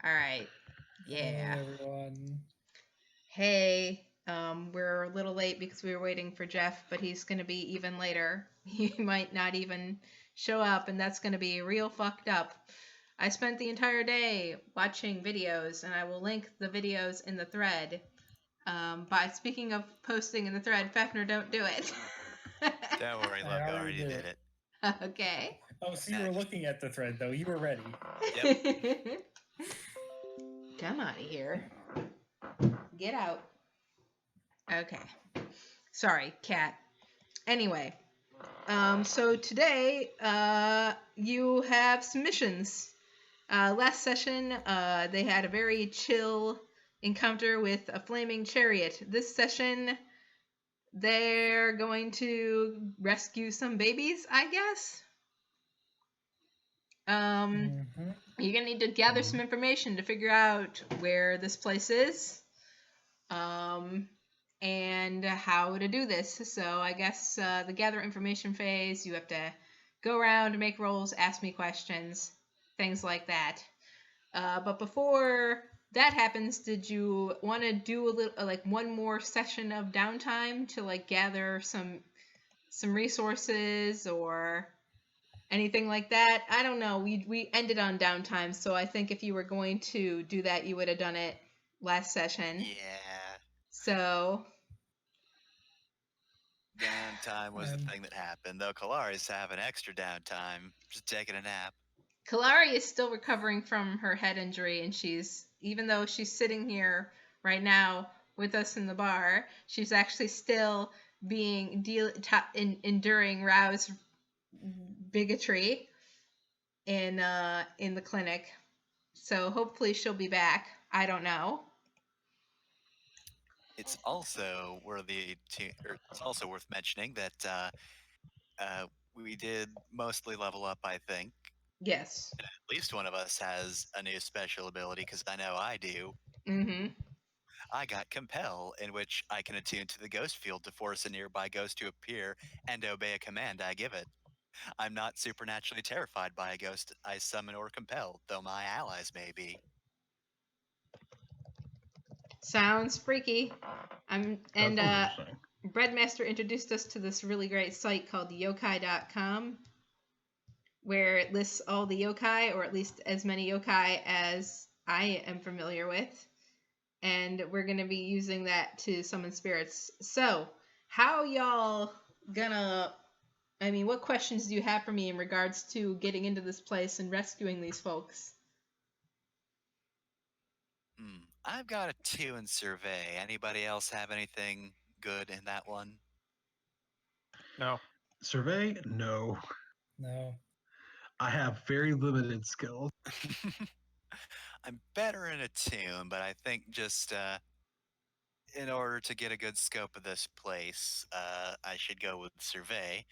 All right. Yeah. Hello, everyone. Hey, we're a little late because we were waiting for Jeff, but he's going to be even later. He might not even show up, and that's going to be real fucked up. I spent the entire day watching videos, and I will link the videos in the thread. But speaking of posting in the thread, Fefner, don't do it. Don't worry, I look, I already already did did it. it. Okay. Oh, so you were looking at the thread, though. You were ready. Yep. Come out of here. Get out. Okay. Sorry, cat. Anyway, so today, you have submissions. Last session, they had a very chill encounter with a flaming chariot. This session, they're going to rescue some babies, I guess. Mm-hmm. You're gonna need to gather some information to figure out where this place is, and how to do this. So I guess the gather information phase, you have to go around, make rolls, ask me questions, things like that. But before that happens, did you want to do a little, like one more session of downtime to like gather some resources or anything like that? I don't know. We ended on downtime, so I think if you were going to do that, you would have done it last session. Yeah. So Downtime was the thing that happened, though Kalari's having extra downtime, just taking a nap. Kalari is still recovering from her head injury, and even though she's sitting here right now with us in the bar, she's actually still enduring Rao's bigotry in the clinic. So hopefully she'll be back. I don't know. It's also worth mentioning that we did mostly level up, I think. Yes. And at least one of us has a new special ability, because I know I do. Mm-hmm. I got Compel, in which I can attune to the ghost field to force a nearby ghost to appear and obey a command I give it. I'm not supernaturally terrified by a ghost I summon or compel, though my allies may be. Sounds freaky. And That's interesting. Breadmaster introduced us to this really great site called yokai.com, where it lists all the yokai, or at least as many yokai as I am familiar with. And we're going to be using that to summon spirits. So, how y'all gonna... I mean, what questions do you have for me in regards to getting into this place and rescuing these folks? I've got a 2 in survey. Anybody else have anything good in that one? No. Survey? No. No. I have very limited skills. I'm better in attune, but I think just in order to get a good scope of this place, I should go with survey.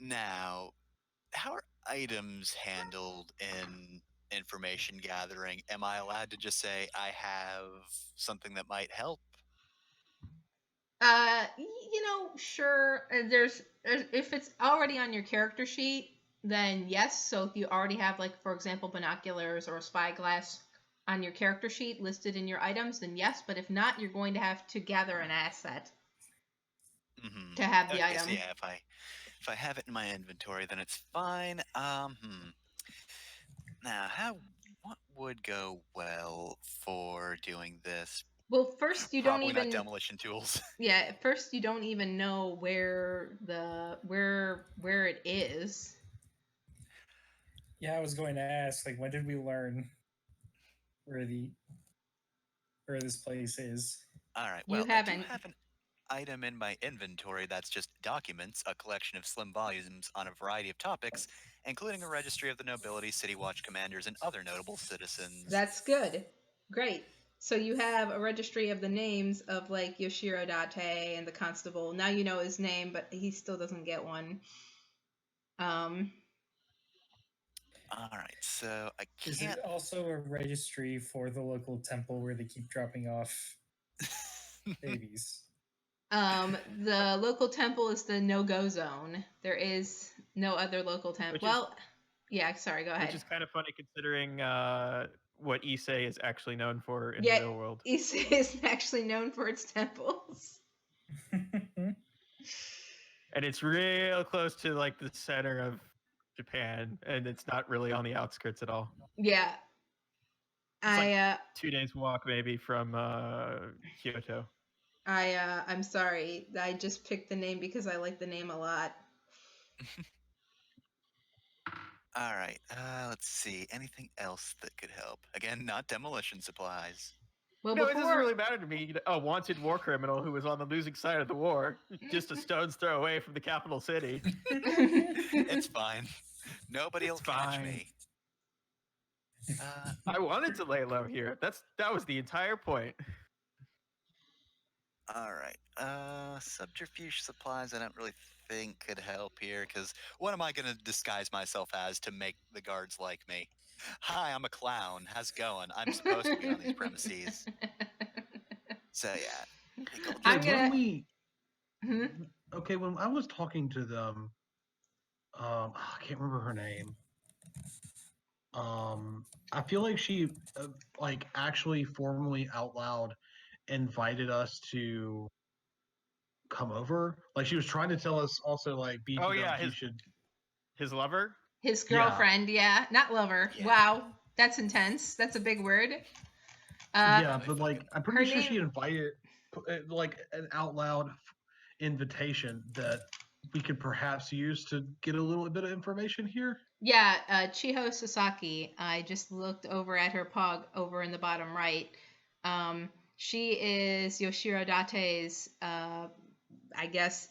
Now, how are items handled in information gathering? Am I allowed to just say I have something that might help? Sure. If it's already on your character sheet, then yes. So if you already have, like, for example, binoculars or a spyglass on your character sheet listed in your items, then yes. But if not, you're going to have to gather an asset to have the item. So yeah, if I have it in my inventory, then it's fine. Now, what would go well for doing this? Well, first you Probably don't even not demolition tools. Yeah, first you don't even know where it is. Yeah, I was going to ask, like, when did we learn where this place is? All right. You Well, I do haven't. have an item in my inventory that's just documents, a collection of slim volumes on a variety of topics, including a registry of the nobility, city watch commanders, and other notable citizens. That's good. Great. So you have a registry of the names of, like, Yoshiro Date and the constable. Now you know his name, but he still doesn't get one. All right, so I can't. Is it also a registry for the local temple where they keep dropping off babies? The local temple is the no-go zone. There is no other local temple. Well, yeah, sorry, go ahead. Which is kind of funny considering what Issei is actually known for in Yeah, the real world. Issei is actually known for its temples. And it's real close to like the center of Japan, and it's not really on the outskirts at all. Yeah. It's 2 days walk maybe from Kyoto. I'm sorry. I just picked the name because I like the name a lot. All right. Let's see. Anything else that could help? Again, not demolition supplies. Well, No, it doesn't really matter to me. A wanted war criminal who was on the losing side of the war, just a stone's throw away from the capital city. It's fine. Nobody will catch me. I wanted to lay low here. That was the entire point. All right. Subterfuge supplies, I don't really think could help here, because what am I going to disguise myself as to make the guards like me? Hi, I'm a clown. How's it going? I'm supposed to be on these premises. So, yeah. I'm gonna... Okay, when I was talking to them, I can't remember her name. I feel like she, like, actually formally out loud invited us to come over. Like, she was trying to tell us also, like, his lover? His girlfriend, yeah. Not lover. Yeah. Wow, that's intense. That's a big word. Yeah, but like, I'm pretty sure she invited, like, an out loud invitation that we could perhaps use to get a little bit of information here. Yeah, Chiho Sasaki. I just looked over at her pog over in the bottom right. She is Yoshiro Date's, I guess,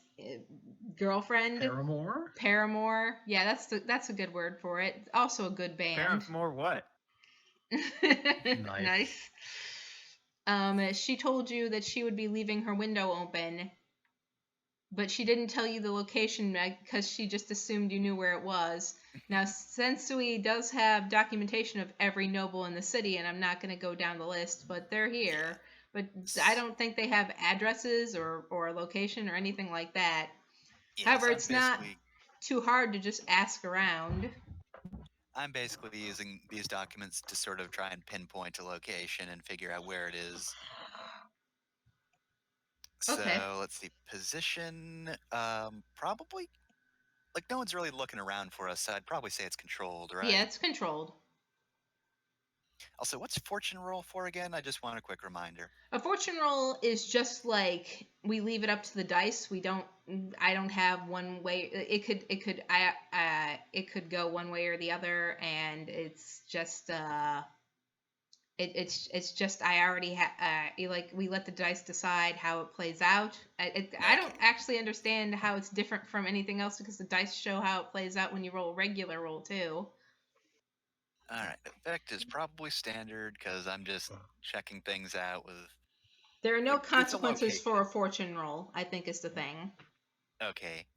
girlfriend. Paramour. Yeah, that's a good word for it. Also a good band. Paramour what? Nice. She told you that she would be leaving her window open, but she didn't tell you the location because she just assumed you knew where it was. Now, Sensui does have documentation of every noble in the city, and I'm not going to go down the list, but they're here. But I don't think they have addresses or a location or anything like that. However, it's not too hard to just ask around. I'm basically using these documents to sort of try and pinpoint a location and figure out where it is. Okay. So let's see. Position, probably, like, no one's really looking around for us, so I'd probably say it's controlled, right? Yeah, it's controlled. Also, what's fortune roll for again? I just want a quick reminder. A fortune roll is just like we leave it up to the dice. I don't have one way. It could go one way or the other, and it's just it's just I already have we let the dice decide how it plays out. I don't actually understand how it's different from anything else because the dice show how it plays out when you roll a regular roll too. All right, effect is probably standard because I'm just checking things out with. There are no consequences for a fortune roll, I think is the thing. Okay.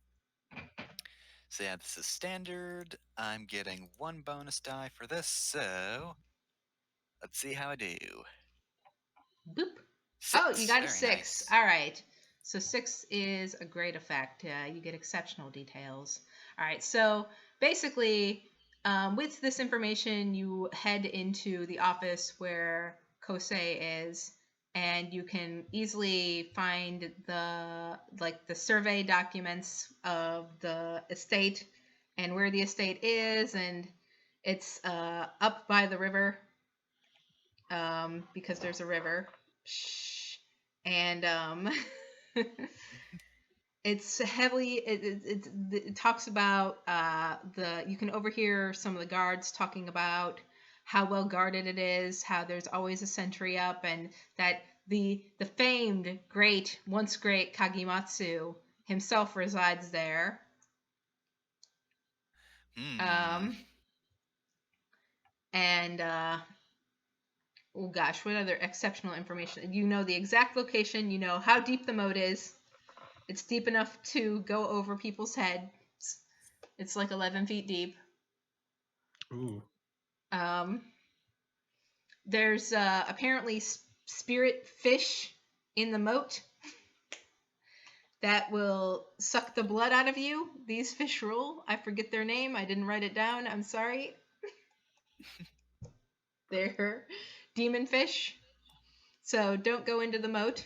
So yeah, this is standard. I'm getting 1 bonus die for this, so let's see how I do. Boop. 6. Oh, you got a 6. Nice. All right. So 6 is a great effect. You get exceptional details. All right. So basically, with this information, you head into the office where Kosei is, and you can easily find the survey documents of the estate and where the estate is, and it's up by the river because there's a river. And it's heavily it talks about you can overhear some of the guards talking about how well guarded it is, how there's always a sentry up, and that the famed once great Kagematsu himself resides there. And oh gosh, what other exceptional information? You know the exact location, you know how deep the moat is. It's deep enough to go over people's heads. It's like 11 feet deep. Ooh. There's apparently spirit fish in the moat that will suck the blood out of you. These fish rule. I forget their name. I didn't write it down. I'm sorry. They're demon fish. So don't go into the moat.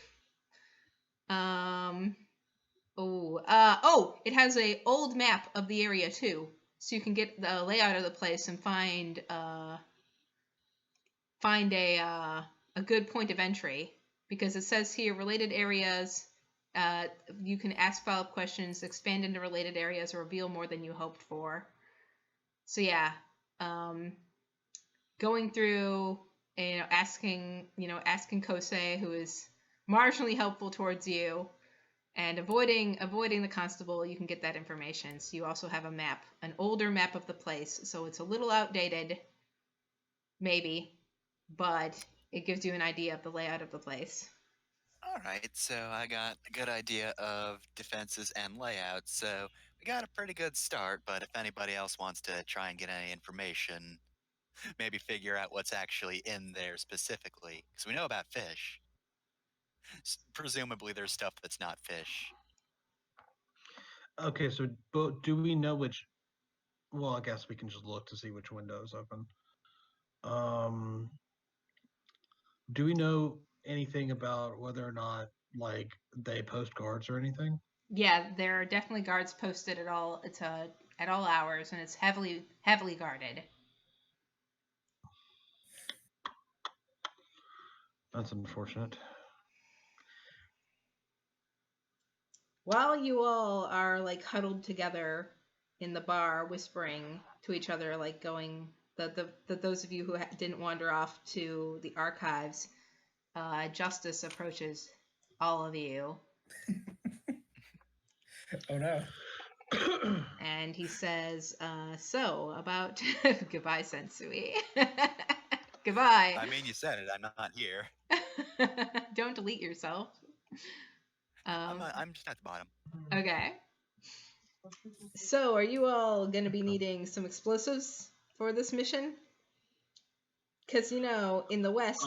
It has a old map of the area too, so you can get the layout of the place and find a good point of entry, because it says here related areas. You can ask follow-up questions, expand into related areas, or reveal more than you hoped for. So yeah, going through, asking Kosei, who is marginally helpful towards you, and avoiding the constable, you can get that information. So you also have a map, an older map of the place. So it's a little outdated, maybe, but it gives you an idea of the layout of the place. All right, so I got a good idea of defenses and layouts, so we got a pretty good start, but if anybody else wants to try and get any information, maybe figure out what's actually in there specifically, because we know about fish. Presumably there's stuff that's not fish. Okay, so do we know which? Well, I guess we can just look to see which window is open. Do we know anything about whether or not like they post guards or anything? Yeah, there are definitely guards posted at all. It's at all hours, and it's heavily guarded. That's unfortunate. While you all are like huddled together in the bar, whispering to each other, like going those of you who didn't wander off to the archives, Justice approaches all of you. Oh no. And he says, so about goodbye, Sensui. Goodbye. I mean, you said it. I'm not here. Don't delete yourself. I'm just at the bottom. Okay. So, are you all going to be needing some explosives for this mission? Because, in the West...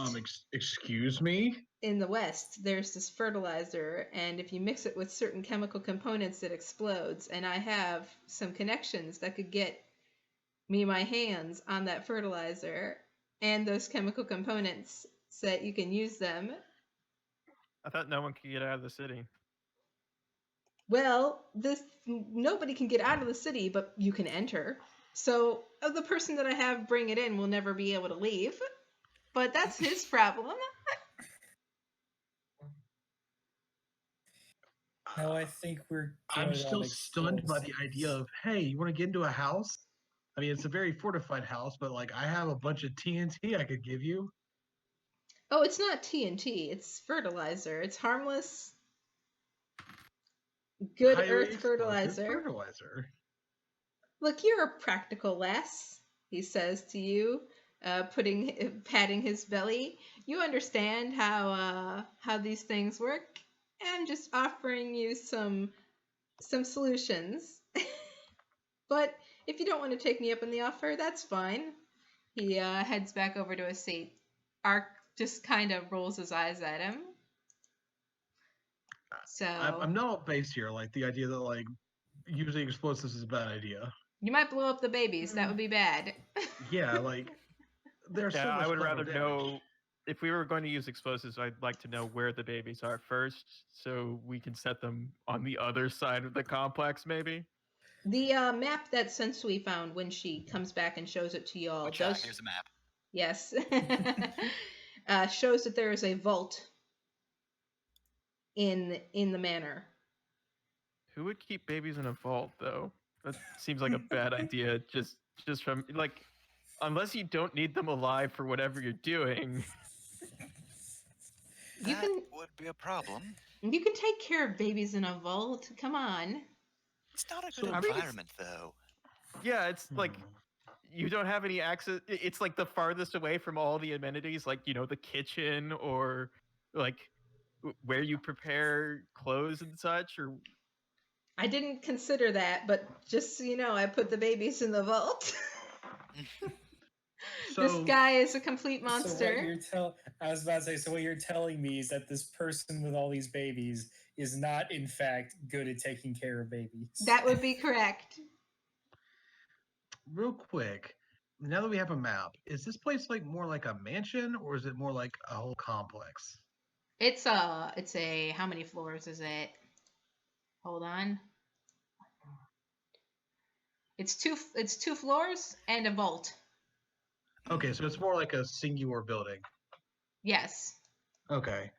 excuse me? In the West, there's this fertilizer, and if you mix it with certain chemical components, it explodes. And I have some connections that could get me my hands on that fertilizer and those chemical components so that you can use them. I thought no one could get out of the city. Well, nobody can get out of the city, but you can enter. So the person that I have bring it in will never be able to leave. But that's his problem. No, I think we're. I'm still stunned by the idea of, hey, you want to get into a house? I mean, it's a very fortified house, but like I have a bunch of TNT I could give you. Oh, it's not TNT. It's fertilizer. It's harmless. Good earth fertilizer. Look, you're a practical lass, he says to you, patting his belly. You understand how these things work. I'm just offering you some solutions. But if you don't want to take me up on the offer, that's fine. He heads back over to his seat. Ark just kind of rolls his eyes at him. So I'm not all base here. Like the idea that like using explosives is a bad idea. You might blow up the babies. That would be bad. Yeah, like there's so much. I would rather know if we were going to use explosives. I'd like to know where the babies are first, so we can set them on the other side of the complex, maybe. The map that Sensui found when she comes back and shows it to y'all here's a map. Yes. Shows that there is a vault in the manor. Who would keep babies in a vault, though? That seems like a bad idea. Just from like, unless you don't need them alive for whatever you're doing. That would be a problem. You can take care of babies in a vault. Come on. It's not a good environment, though. Yeah, it's like you don't have any access. It's like the farthest away from all the amenities, like the kitchen or like where you prepare clothes and such. Or I didn't consider that, but just so you know, I put the babies in the vault. This guy is a complete monster. I was about to say, so what you're telling me is that this person with all these babies is not, in fact, good at taking care of babies. That would be correct. Real quick, now that we have a map, is this place like more like a mansion or is it more like a whole complex? It's a how many floors is it? Hold on. It's two floors and a vault. Okay, so it's more like a singular building. Yes. Okay.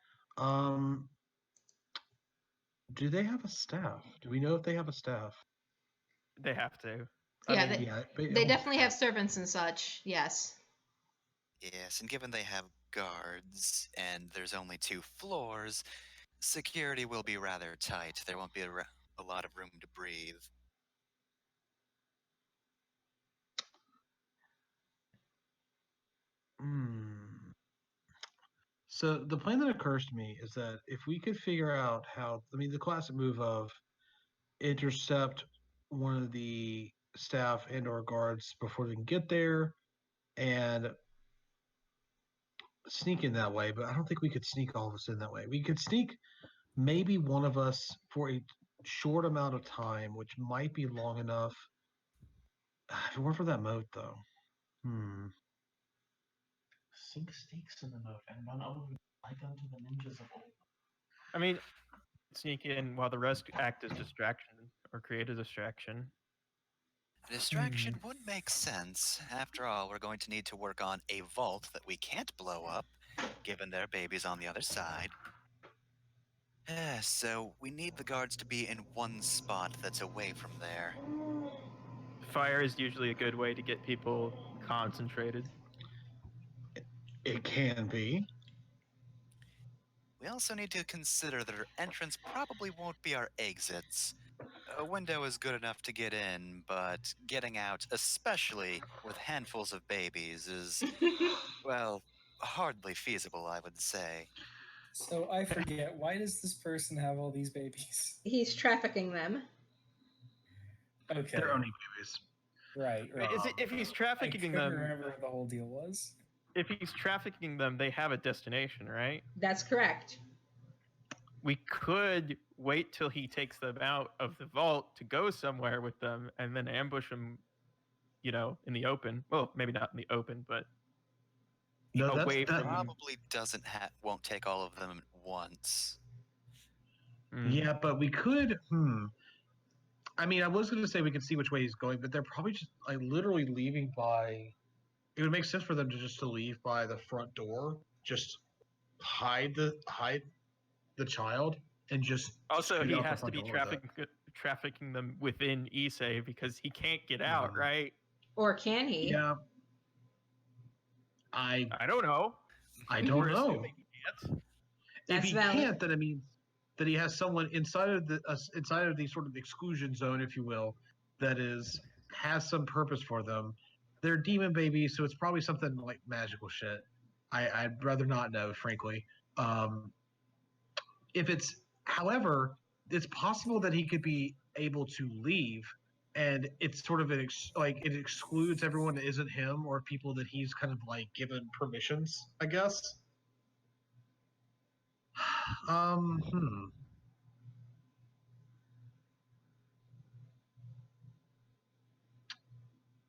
Do they have a staff? Do we know if they have a staff? They have to. Yeah, I mean, they definitely have servants and such. Yes. Yes, and given they have guards and there's only 2 floors, security will be rather tight. There won't be a lot of room to breathe. So the plan that occurs to me is that if we could figure out how, I mean, the classic move of intercept one of the staff and or guards before they can get there and sneak in that way, but I don't think we could sneak all of us in that way. We could sneak maybe one of us for a short amount of time, which might be long enough. If it weren't for that moat, though. Sink stakes in the moat and run over like unto the ninjas of old. I mean, sneak in while the rest act as distraction or create a distraction. A distraction would make sense. After all, we're going to need to work on a vault that we can't blow up, given their baby's on the other side. So we need the guards to be in one spot that's away from there. Fire is usually a good way to get people concentrated. It can be. We also need to consider that our entrance probably won't be our exits. A window is good enough to get in, but getting out, especially with handfuls of babies, is, well, hardly feasible, I would say. So I forget, why does this person have all these babies? He's trafficking them. Okay. They're owning babies. Right. If he's I trafficking couldn't them, remember what the whole deal was. if he's trafficking them, they have a destination, right? That's correct. We could wait till he takes them out of the vault to go somewhere with them and then ambush them, in the open. Well, maybe not in the open, but away from Probably won't take all of them at once. Yeah, but we could. I mean, I was going to say we could see which way he's going, but they're probably just like literally leaving by. It would make sense for them to just leave by the front door, just hide the child, and just. Also, he out the has to front be door with it. trafficking them within Issei because he can't get out, right? Or can he? Yeah. I don't know. I don't We're know. assuming he can't. That's If he valid. can't, then it means that he has someone inside of the sort of exclusion zone, if you will, that has some purpose for them. They're demon babies, so it's probably something like magical shit. I'd rather not know, frankly. However, it's possible that he could be able to leave, and it's sort of it excludes everyone that isn't him or people that he's kind of like given permissions, I guess.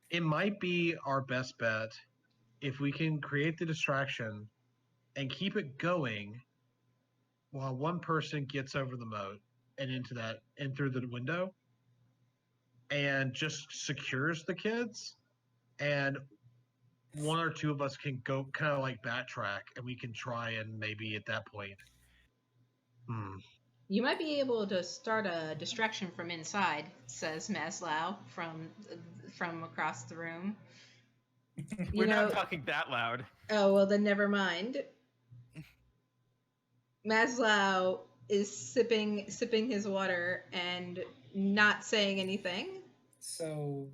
It might be our best bet if we can create the distraction and keep it going while one person gets over the moat and and through the window and just secures the kids, and one or two of us can go kind of like backtrack and we can try and maybe at that point. You might be able to start a distraction from inside, says Maslow from across the room. We're not talking that loud. Oh, well, then never mind. Maslow is sipping his water and not saying anything. So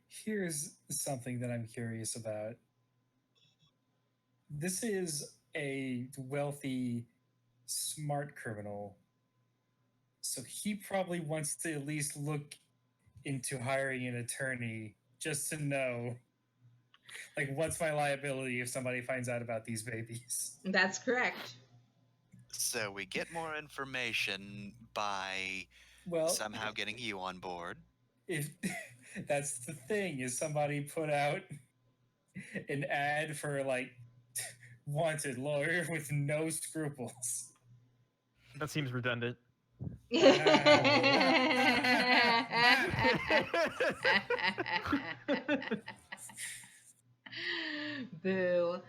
here's something that I'm curious about. This is a wealthy, smart criminal. So he probably wants to at least look into hiring an attorney just to know, like, what's my liability if somebody finds out about these babies? That's correct. So we get more information by somehow getting you on board. That's the thing. Is somebody put out an ad for like wanted lawyer with no scruples. That seems redundant. Boo.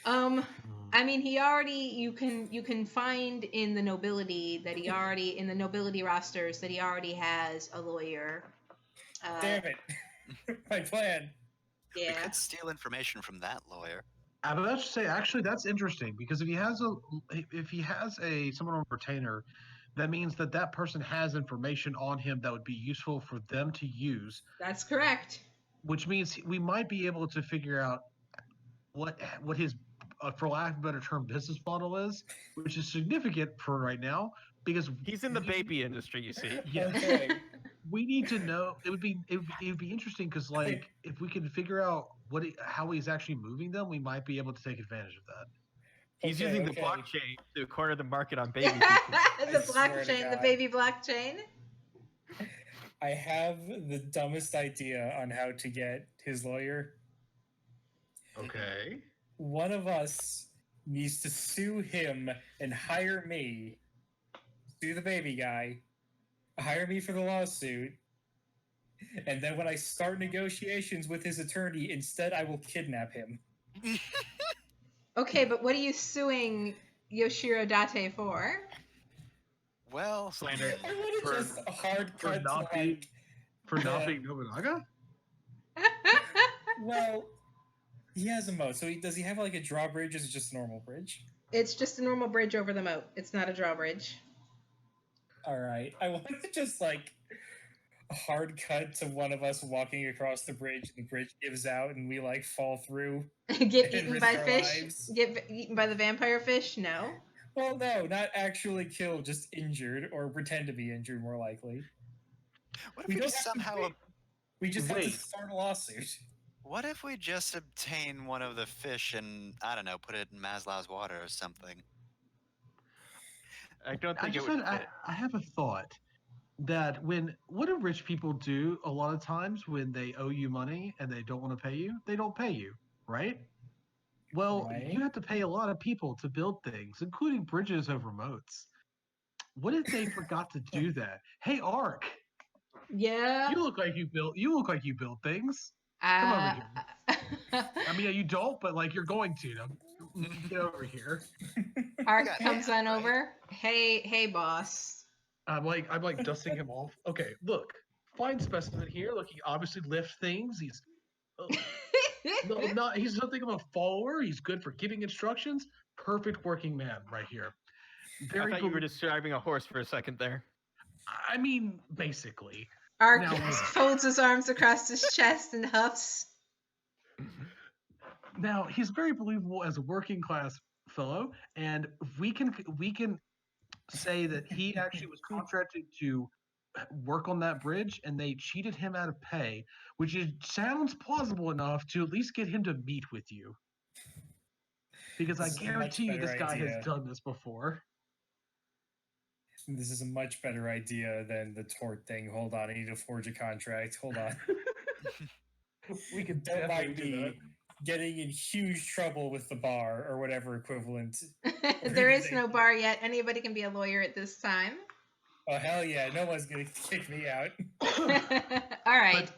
I mean, he already you can find in the nobility that he already in the nobility rosters that he already has a lawyer. Damn it! My plan. We Yeah. could steal information from that lawyer. I would actually say, actually, that's interesting because if he has a someone on retainer, that means that that person has information on him that would be useful for them to use. That's correct. Which means we might be able to figure out what his, for lack of a better term, business model is, which is significant for right now because He's in the baby industry, you see. Yeah. Okay. We need to know. It would be interesting because like if we can figure out how he's actually moving them, we might be able to take advantage of that. He's Okay, using the okay. blockchain to corner the market on baby The features. swear to blockchain, the God. baby blockchain. I have the dumbest idea on how to get his lawyer. Okay. One of us needs to sue him and hire me, sue the baby guy, hire me for the lawsuit, and then when I start negotiations with his attorney, instead I will kidnap him. Okay, but what are you suing Yoshiro Date for? Well, Slander. I would have just hard for cut to not being- like, For not being Nobunaga? well, he has a moat. So does he have like a drawbridge or is it just a normal bridge? It's just a normal bridge over the moat. It's not a drawbridge. All right. I want to just like a hard cut to one of us walking across the bridge. The bridge gives out and we like fall through. Get And eaten risk by our fish? lives. Get eaten by the vampire fish? No. Well, no, not actually killed, just injured or pretend to be injured, more likely. what if We we don't just have to somehow? We just have Wait. to start a lawsuit. What if we just obtain one of the fish and I don't know, put it in Maslow's water or something? I don't think it would fit. I have a thought that what do rich people do a lot of times when they owe you money and they don't want to pay you? They don't pay you, right? Well, Right. you have to pay a lot of people to build things, including bridges over moats. What if they forgot to do that? Hey, Ark, Yeah. you look like you build things. Come over here. I mean, you don't, but like you're going to. Get over here. Ark got comes hand, on right? over. Hey, boss. I'm like dusting him off. Okay, look, fine specimen here. Look, he obviously lifts things. He's he's nothing of a follower. He's good for giving instructions. Perfect working man right here. I thought you were describing a horse for a second there. I mean, basically. Ark Now- folds his arms across his chest and huffs. Now he's very believable as a working class fellow, and we can say that he actually was contracted to work on that bridge, and they cheated him out of pay, which sounds plausible enough to at least get him to meet with you. Because This I is a much guarantee you, this better guy idea. has done this before. This is a much better idea than the tort thing. Hold on, I need to forge a contract. Hold on. We could Don't definitely mind do me that. getting in huge trouble with the bar or whatever equivalent. There is no bar yet. Anybody can be a lawyer at this time. Oh, hell yeah. No one's going to kick me out. All right.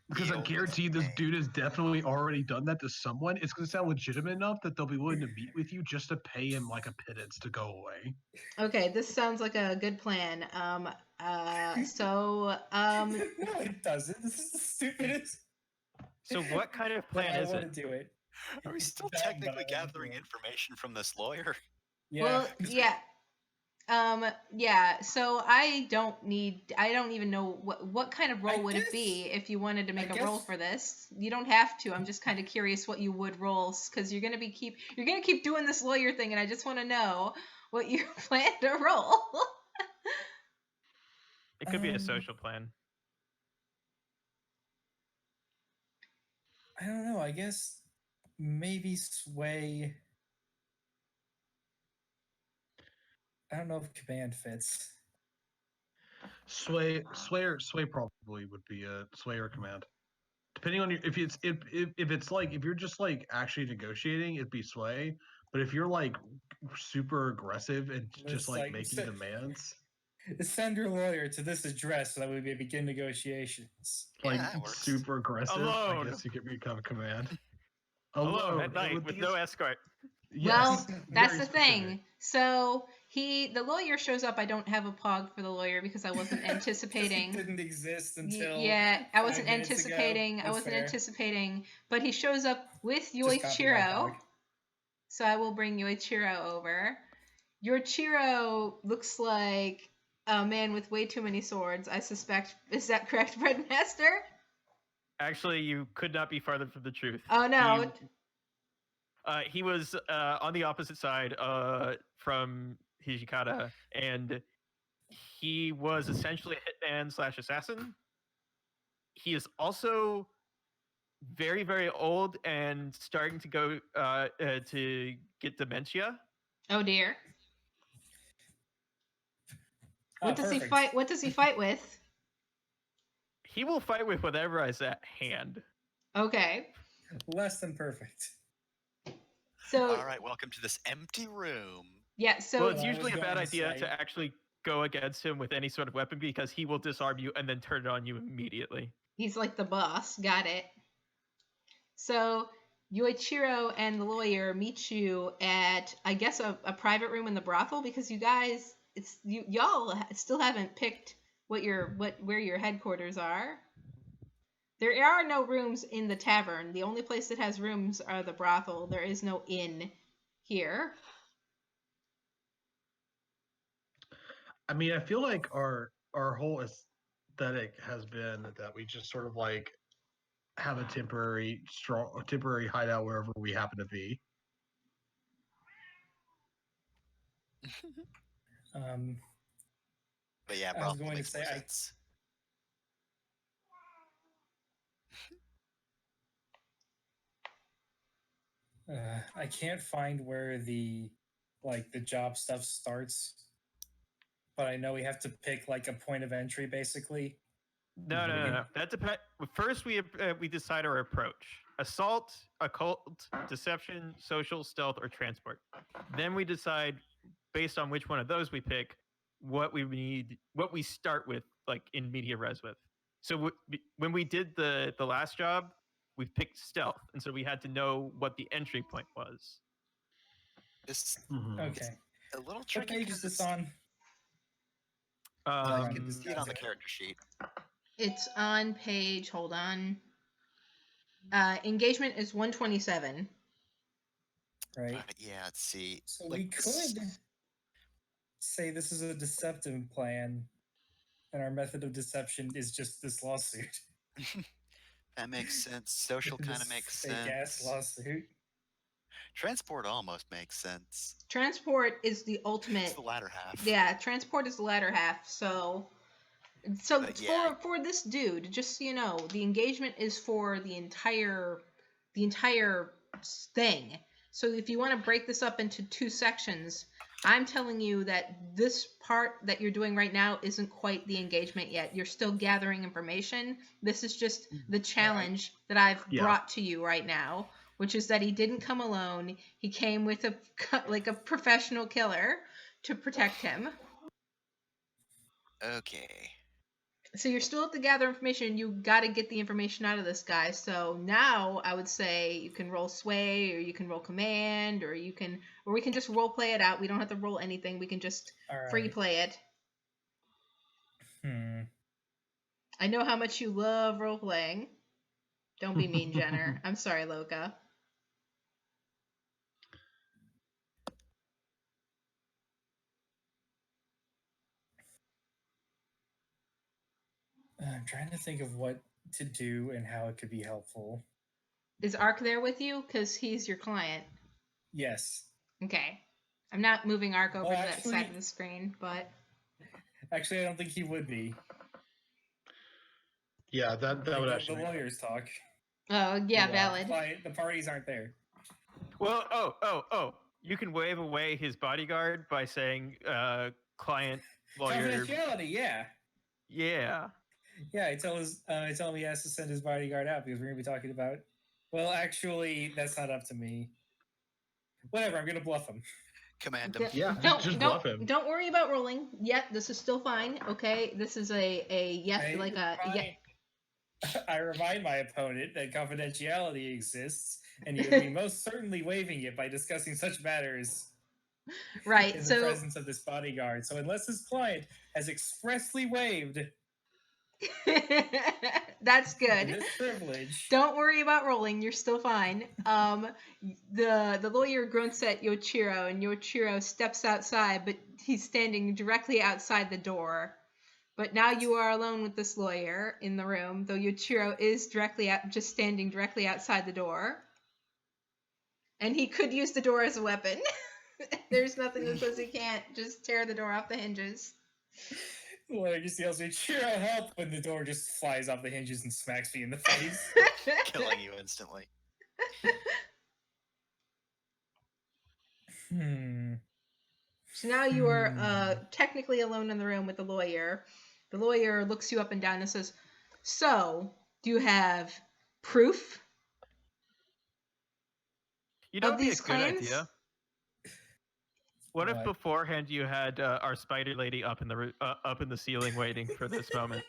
Because I Deal guarantee with this me. dude has definitely already done that to someone. It's going to sound legitimate enough that they'll be willing to meet with you just to pay him like a pittance to go away. Okay, this sounds like a good plan. So No, it doesn't. This is the stupidest. So what kind of But plan I is want it? to do it. Are we It's still dumb, but technically I wanna do gathering it. information from this lawyer? Yeah. Well, yeah. Yeah, so I don't even know what kind of role would it be if you wanted to make a roll guess- for this. You don't have to. I'm just kind of curious what you would roll because you're gonna keep doing this lawyer thing, and I just want to know what you plan to roll. It could be a Um, social plan. I don't know. I guess maybe sway. I don't know if command fits. Sway probably would be a sway or command. Depending on your if it's like if you're just like actually negotiating, it'd be sway. But if you're like super aggressive and just like making demands, send your lawyer to this address so that we may begin negotiations. Yeah, like that works. super aggressive, Alone. I guess you could become a command. Alone at night with no escort. Well, that's very the specific. thing. So the lawyer shows up. I don't have a pog for the lawyer because I wasn't anticipating. It didn't exist until yeah, I wasn't 5 minutes anticipating. ago. I wasn't fair. anticipating. But he shows up with Just copy my Yoichiro. pog. So I will bring Yoichiro over. Yoichiro looks like a man with way too many swords. I suspect. Is that correct, Breadmaster? Actually, you could not be farther from the truth. Oh no. He was on the opposite side from Hijikata, and he was essentially a hitman / assassin. He is also very, very old and starting to go to get dementia. Oh dear. What does he Perfect. fight? What does he fight with? He will fight with whatever is at hand. Okay. Less than perfect. So All right, welcome to this empty room. yeah, so Well, it's I was usually a going bad to idea say- to actually go against him with any sort of weapon because he will disarm you and then turn it on you immediately. he's like the boss. Got it. So Yoichiro and the lawyer meet you at, I guess, a private room in the brothel because you guys, y'all still haven't picked where your headquarters are. There are no rooms in the tavern. The only place that has rooms are the brothel. There is no inn here. I mean, I feel like our whole aesthetic has been that we just sort of like have a temporary hideout wherever we happen to be. But yeah, I was brothel going to makes say, more sense. I can't find where the job stuff starts, but I know we have to pick like a point of entry basically. No. That depends. First, we decide our approach: assault, occult, deception, social, stealth, or transport. Then we decide, based on which one of those we pick, what we need, what we start with, like in media res with. So when we did the last job, we picked stealth, and so we had to know what the entry point was. It's Okay. a little What tricky. page is this on? You can see it on the character sheet. It's on page, hold on. Engagement is 127. Right. Yeah, let's see. So we could say this is a deceptive plan, and our method of deception is just this lawsuit. That makes sense. Social kind of makes sense. Fake-ass lawsuit. Transport almost makes sense. Transport is the ultimate. It's the latter half. Yeah, transport is the latter half. So yeah. for this dude, just so you know, the engagement is for the entire thing. So if you want to break this up into two sections, I'm telling you that this part that you're doing right now isn't quite the engagement yet. You're still gathering information. This is just the challenge that I've brought to you right now, which is that he didn't come alone. He came with a professional killer to protect him. Okay. So you're still at the gather information. You got to get the information out of this guy. So now I would say you can roll sway, or you can roll command, or we can just role play it out. We don't have to roll anything. We can just free play it. I know how much you love role playing. Don't be mean, Jenner. I'm sorry, Loka. I'm trying to think of what to do and how it could be helpful. Is Ark there with you? Because he's your client. Yes. Okay. I'm not moving Ark over to that side of the screen, but... Actually, I don't think he would be. Yeah, that would actually... The lawyers talk. Oh, yeah, valid. The parties aren't there. Well, oh. You can wave away his bodyguard by saying client, lawyer... Confidentiality, yeah. Yeah. Yeah, I tell him he has to send his bodyguard out because we're gonna be talking about. Well, actually, that's not up to me. Whatever, I'm gonna bluff him. Command him. Yeah, Don't just don't bluff him. don't worry about rolling yet. This is still fine. Okay, this is a yes, I remind my opponent that confidentiality exists, and he would be most certainly waiving it by discussing such matters right. in the So presence of this bodyguard. So unless his client has expressly waived that's good. this privilege, Don't worry about rolling. You're still fine. The lawyer grunts at Yoichiro, and Yoichiro steps outside, but he's standing directly outside the door. But now you are alone with this lawyer in the room, though Yoichiro is just standing directly outside the door. And he could use the door as a weapon. There's nothing that says he can't just tear the door off the hinges. the lawyer just yells, "Chiro, help!" when the door just flies off the hinges and smacks me in the face. Killing you instantly. So now you are technically alone in the room with the lawyer. The lawyer looks you up and down and says, "So, do you have proof You know, of it'd be a these good claims?" idea. What if What? beforehand you had our spider lady up in the ceiling waiting for this moment?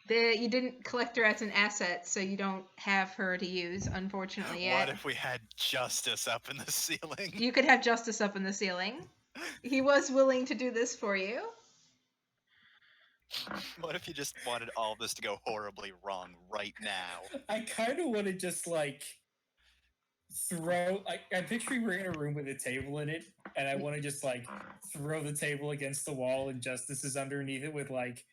You didn't collect her as an asset, so you don't have her to use, unfortunately, yet. What if we had Justice up in the ceiling? You could have Justice up in the ceiling. He was willing to do this for you. What if you just wanted all this to go horribly wrong right now? I kind of want to just like throw. I'm picturing we're in a room with a table in it, and I want to just like throw the table against the wall, and Justice is underneath it with like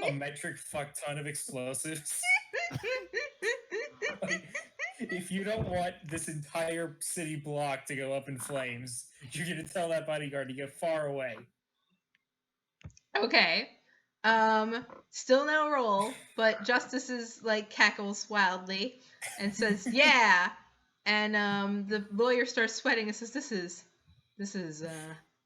a metric fuck ton of explosives. Like, if you don't want this entire city block to go up in flames, you're gonna tell that bodyguard to get far away. Okay. Still no roll, but Justice is like cackles wildly and says, "Yeah." And the lawyer starts sweating and says, "This is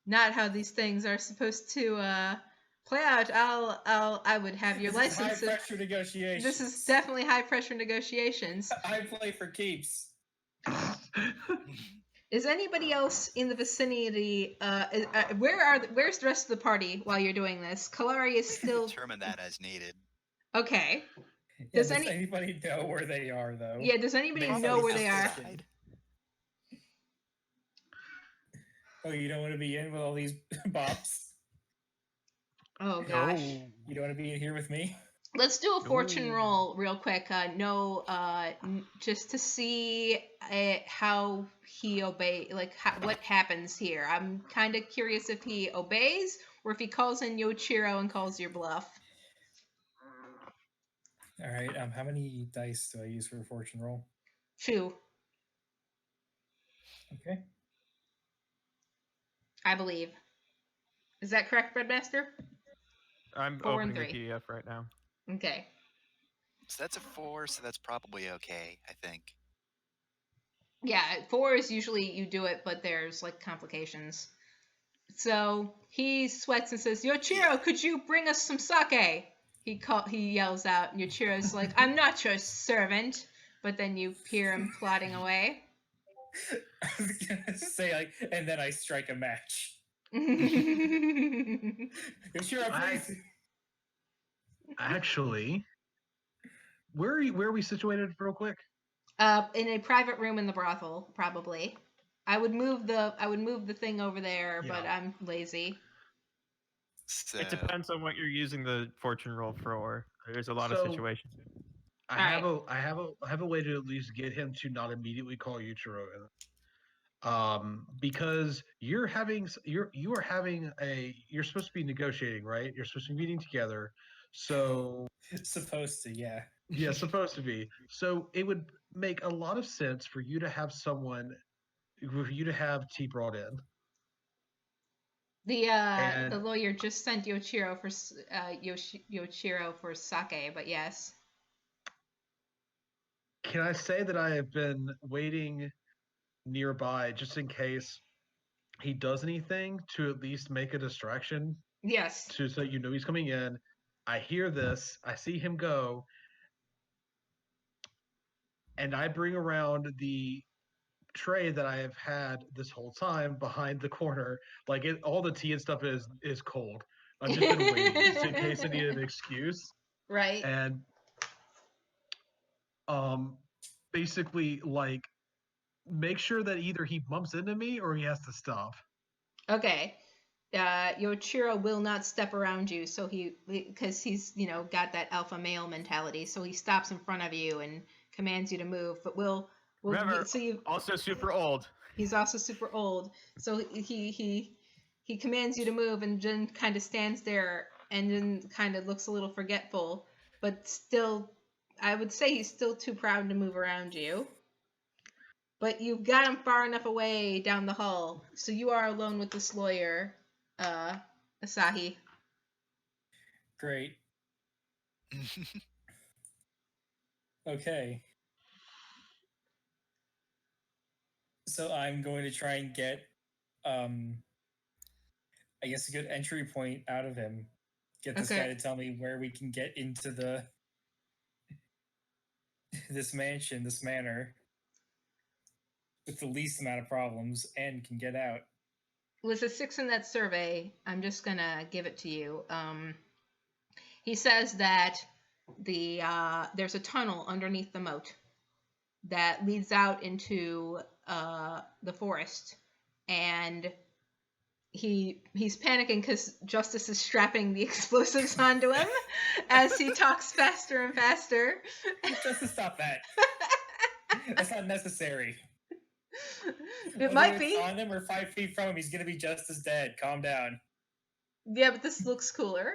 not how these things are supposed to play out. I would have your This is license. high pressure negotiations. This is definitely high pressure negotiations. I play for keeps." Is anybody else in the vicinity? Where's the rest of the party while you're doing this? Kalari is still Determine that as needed. okay. Yeah, does anybody know where they are, though? Yeah, does anybody Maybe know where they are? outside. Oh, you don't want to be in with all these bops? Oh gosh. No. You don't want to be in here with me? Let's do a fortune No. roll real quick. Just to see how he what happens here. I'm kind of curious if he obeys or if he calls in Yoichiro and calls your bluff. All right. How many dice do I use for a fortune roll? 2, Okay. I believe. Is that correct, Breadmaster? I'm 4 and opening the 3. PDF right now. Okay. So that's a 4, so that's probably okay, I think. Yeah, 4 is usually you do it, but there's like complications. So he sweats and says, "Yoichiro, could you bring us some sake?" He yells out, and Yoichiro's like, "I'm not your servant." But then you hear him plodding away. I was gonna say and then I strike a match. Sure, please. Actually, where are we situated real quick? In a private room in the brothel, probably. I would move the thing over there, but Yeah. I'm lazy. So, It depends on what you're using the fortune roll for. There's a lot of So- situations. I have a way to at least get him to not immediately call Yuchiro in. Because you are having you're supposed to be negotiating, right? You're supposed to be meeting together. So Supposed to, yeah. yeah, supposed to be. So it would make a lot of sense for you to have T brought in. The lawyer just sent Yoichiro for sake, but yes. Can I say that I have been waiting nearby just in case he does anything to at least make a distraction Yes. so you know he's coming in. I hear this. I see him go, and I bring around the tray that I have had this whole time behind the corner. Like all the tea and stuff is cold. I've just been waiting just in case I need an excuse. Right. And basically like make sure that either he bumps into me or he has to stop. Okay. Yoichiro will not step around you, so because he's got that alpha male mentality, so he stops in front of you and commands you to move. But Remember, so you also super old. he's also super old, so he commands you to move, and then kind of stands there and then kind of looks a little forgetful, but still, I would say he's still too proud to move around you. But you've got him far enough away down the hall, so you are alone with this lawyer, Asahi. Great. Okay. So I'm going to try and get, I guess, a good entry point out of him. Get this guy to tell me where we can get into this mansion, this manor, with the least amount of problems, and can get out. With a 6 in that survey, I'm just gonna give it to you. He says that there's a tunnel underneath the moat that leads out into the forest, and he's panicking because Justice is strapping the explosives onto him as he talks faster and faster. Justice, stop that. That's not necessary. It might be on him or 5 feet from him. He's gonna be just as dead. Calm down. Yeah, but this looks cooler.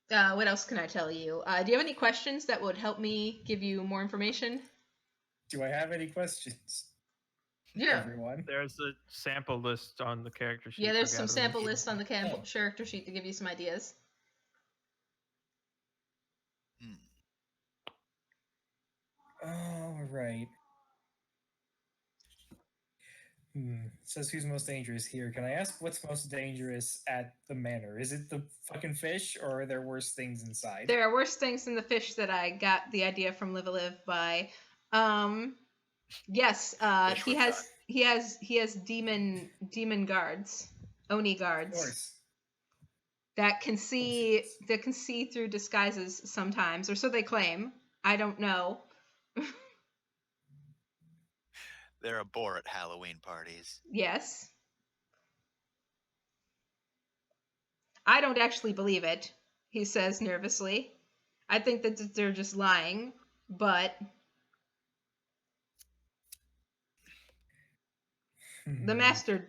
What else can I tell you? Do you have any questions that would help me give you more information? Do I have any questions? Yeah. Everyone. There's a sample list on the character sheet. Yeah, there's some sample lists on the character sheet to give you some ideas. All right. Says who's most dangerous here. Can I ask what's most dangerous at the manor? Is it the fucking fish, or are there worse things inside? There are worse things than the fish that I got the idea from Live a Live by. Yes, he has demon guards, Oni guards. Of course. That can see through disguises sometimes, or so they claim. I don't know. They're a bore at Halloween parties. Yes. I don't actually believe it, he says nervously. I think that they're just lying, but the master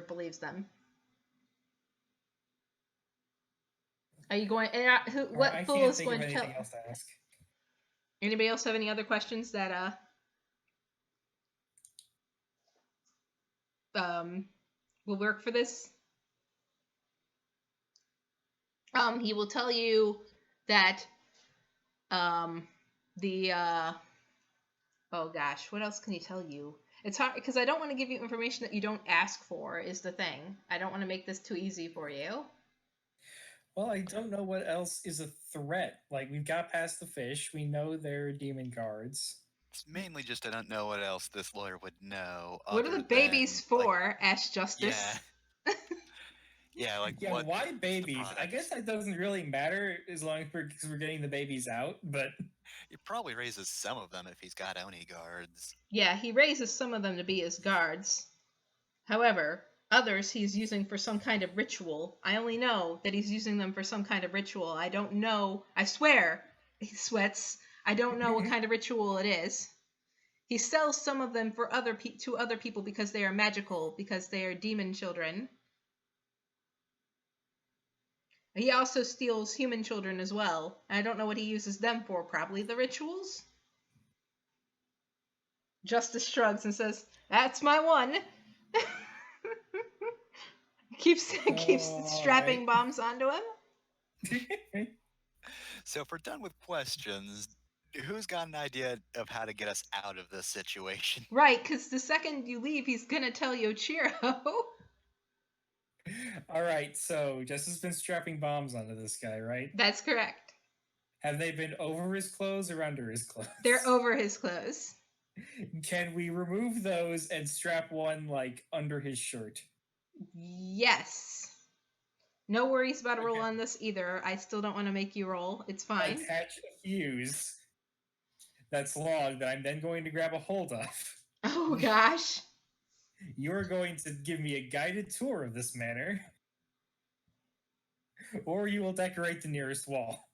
believes them. Are you going? What fool is going to tell? Else to ask. Anybody else have any other questions that will work for this? He will tell you that oh gosh, what else can he tell you? It's hard because I don't want to give you information that you don't ask for, is the thing. I don't want to make this too easy for you. Well, I don't know what else is a threat. Like, we've got past the fish. We know they're demon guards. It's mainly just I don't know what else this lawyer would know. What are the babies for? Asked Justice. Yeah. Yeah, like what? Why babies? I guess that doesn't really matter as long as we're getting the babies out, but He probably raises some of them if he's got Oni guards. Yeah, he raises some of them to be his guards. However, others he's using for some kind of ritual. I only know that he's using them for some kind of ritual. I don't know. I swear, he sweats. I don't know what kind of ritual it is. He sells some of them for to other people because they are magical, because they are demon children. He also steals human children as well. I don't know what he uses them for. Probably the rituals? Justice shrugs and says, "That's my one." keeps strapping bombs onto him. So if we're done with questions, Who's got an idea of how to get us out of this situation? Right, because the second you leave, he's gonna tell Yoichiro. All right, so Jess has been strapping bombs onto this guy, right? That's correct. Have they been over his clothes or under his clothes? They're over his clothes. Can we remove those and strap one like under his shirt? Yes. No worries about a roll Okay. on this either. I still don't want to make you roll. It's fine. Attach a fuse that's long that I'm then going to grab a hold of. Oh gosh. You're going to give me a guided tour of this manor, or you will decorate the nearest wall.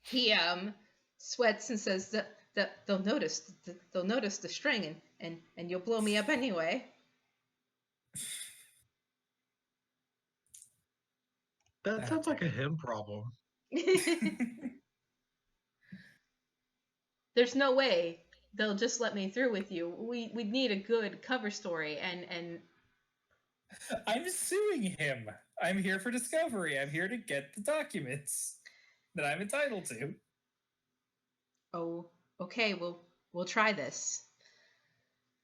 He sweats and says that they'll notice the string and you'll blow me up anyway. That sounds like a him problem. There's no way they'll just let me through with you. We'd need a good cover story and I'm suing him. I'm here for discovery. I'm here to get the documents that I'm entitled to. oh, okay, we'll try this.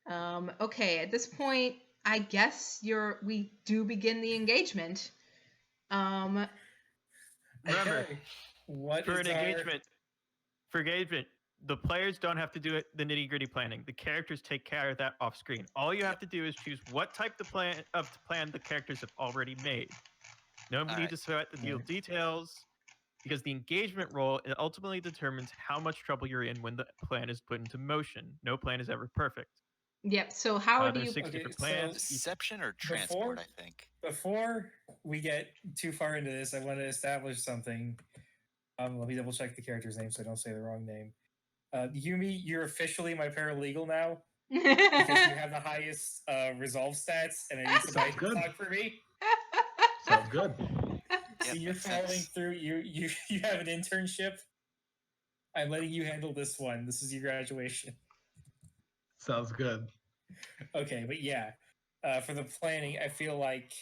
Okay, at this point, I guess we do begin the engagement. Remember, Okay. What for is an our- engagement, the players don't have to do it, the nitty-gritty planning. The characters take care of that off screen. All you have to do is choose what type of plan the characters have already made. No need Alright. to sweat the deal details, because the engagement role ultimately determines how much trouble you're in when the plan is put into motion. No plan is ever perfect. Yep. So how do There's you? 6 Okay, different so plans. Deception or transport, Before- I think. Before we get too far into this, I want to establish something. Let me double check the character's name so I don't say the wrong name. Yumi, you're officially my paralegal now because you have the highest resolve stats, and I need somebody to Good. talk for me. Sounds good. So Yep, you're makes following sense. through. You have an internship. I'm letting you handle this one. This is your graduation. Sounds good. Okay, but yeah, for the planning, I feel like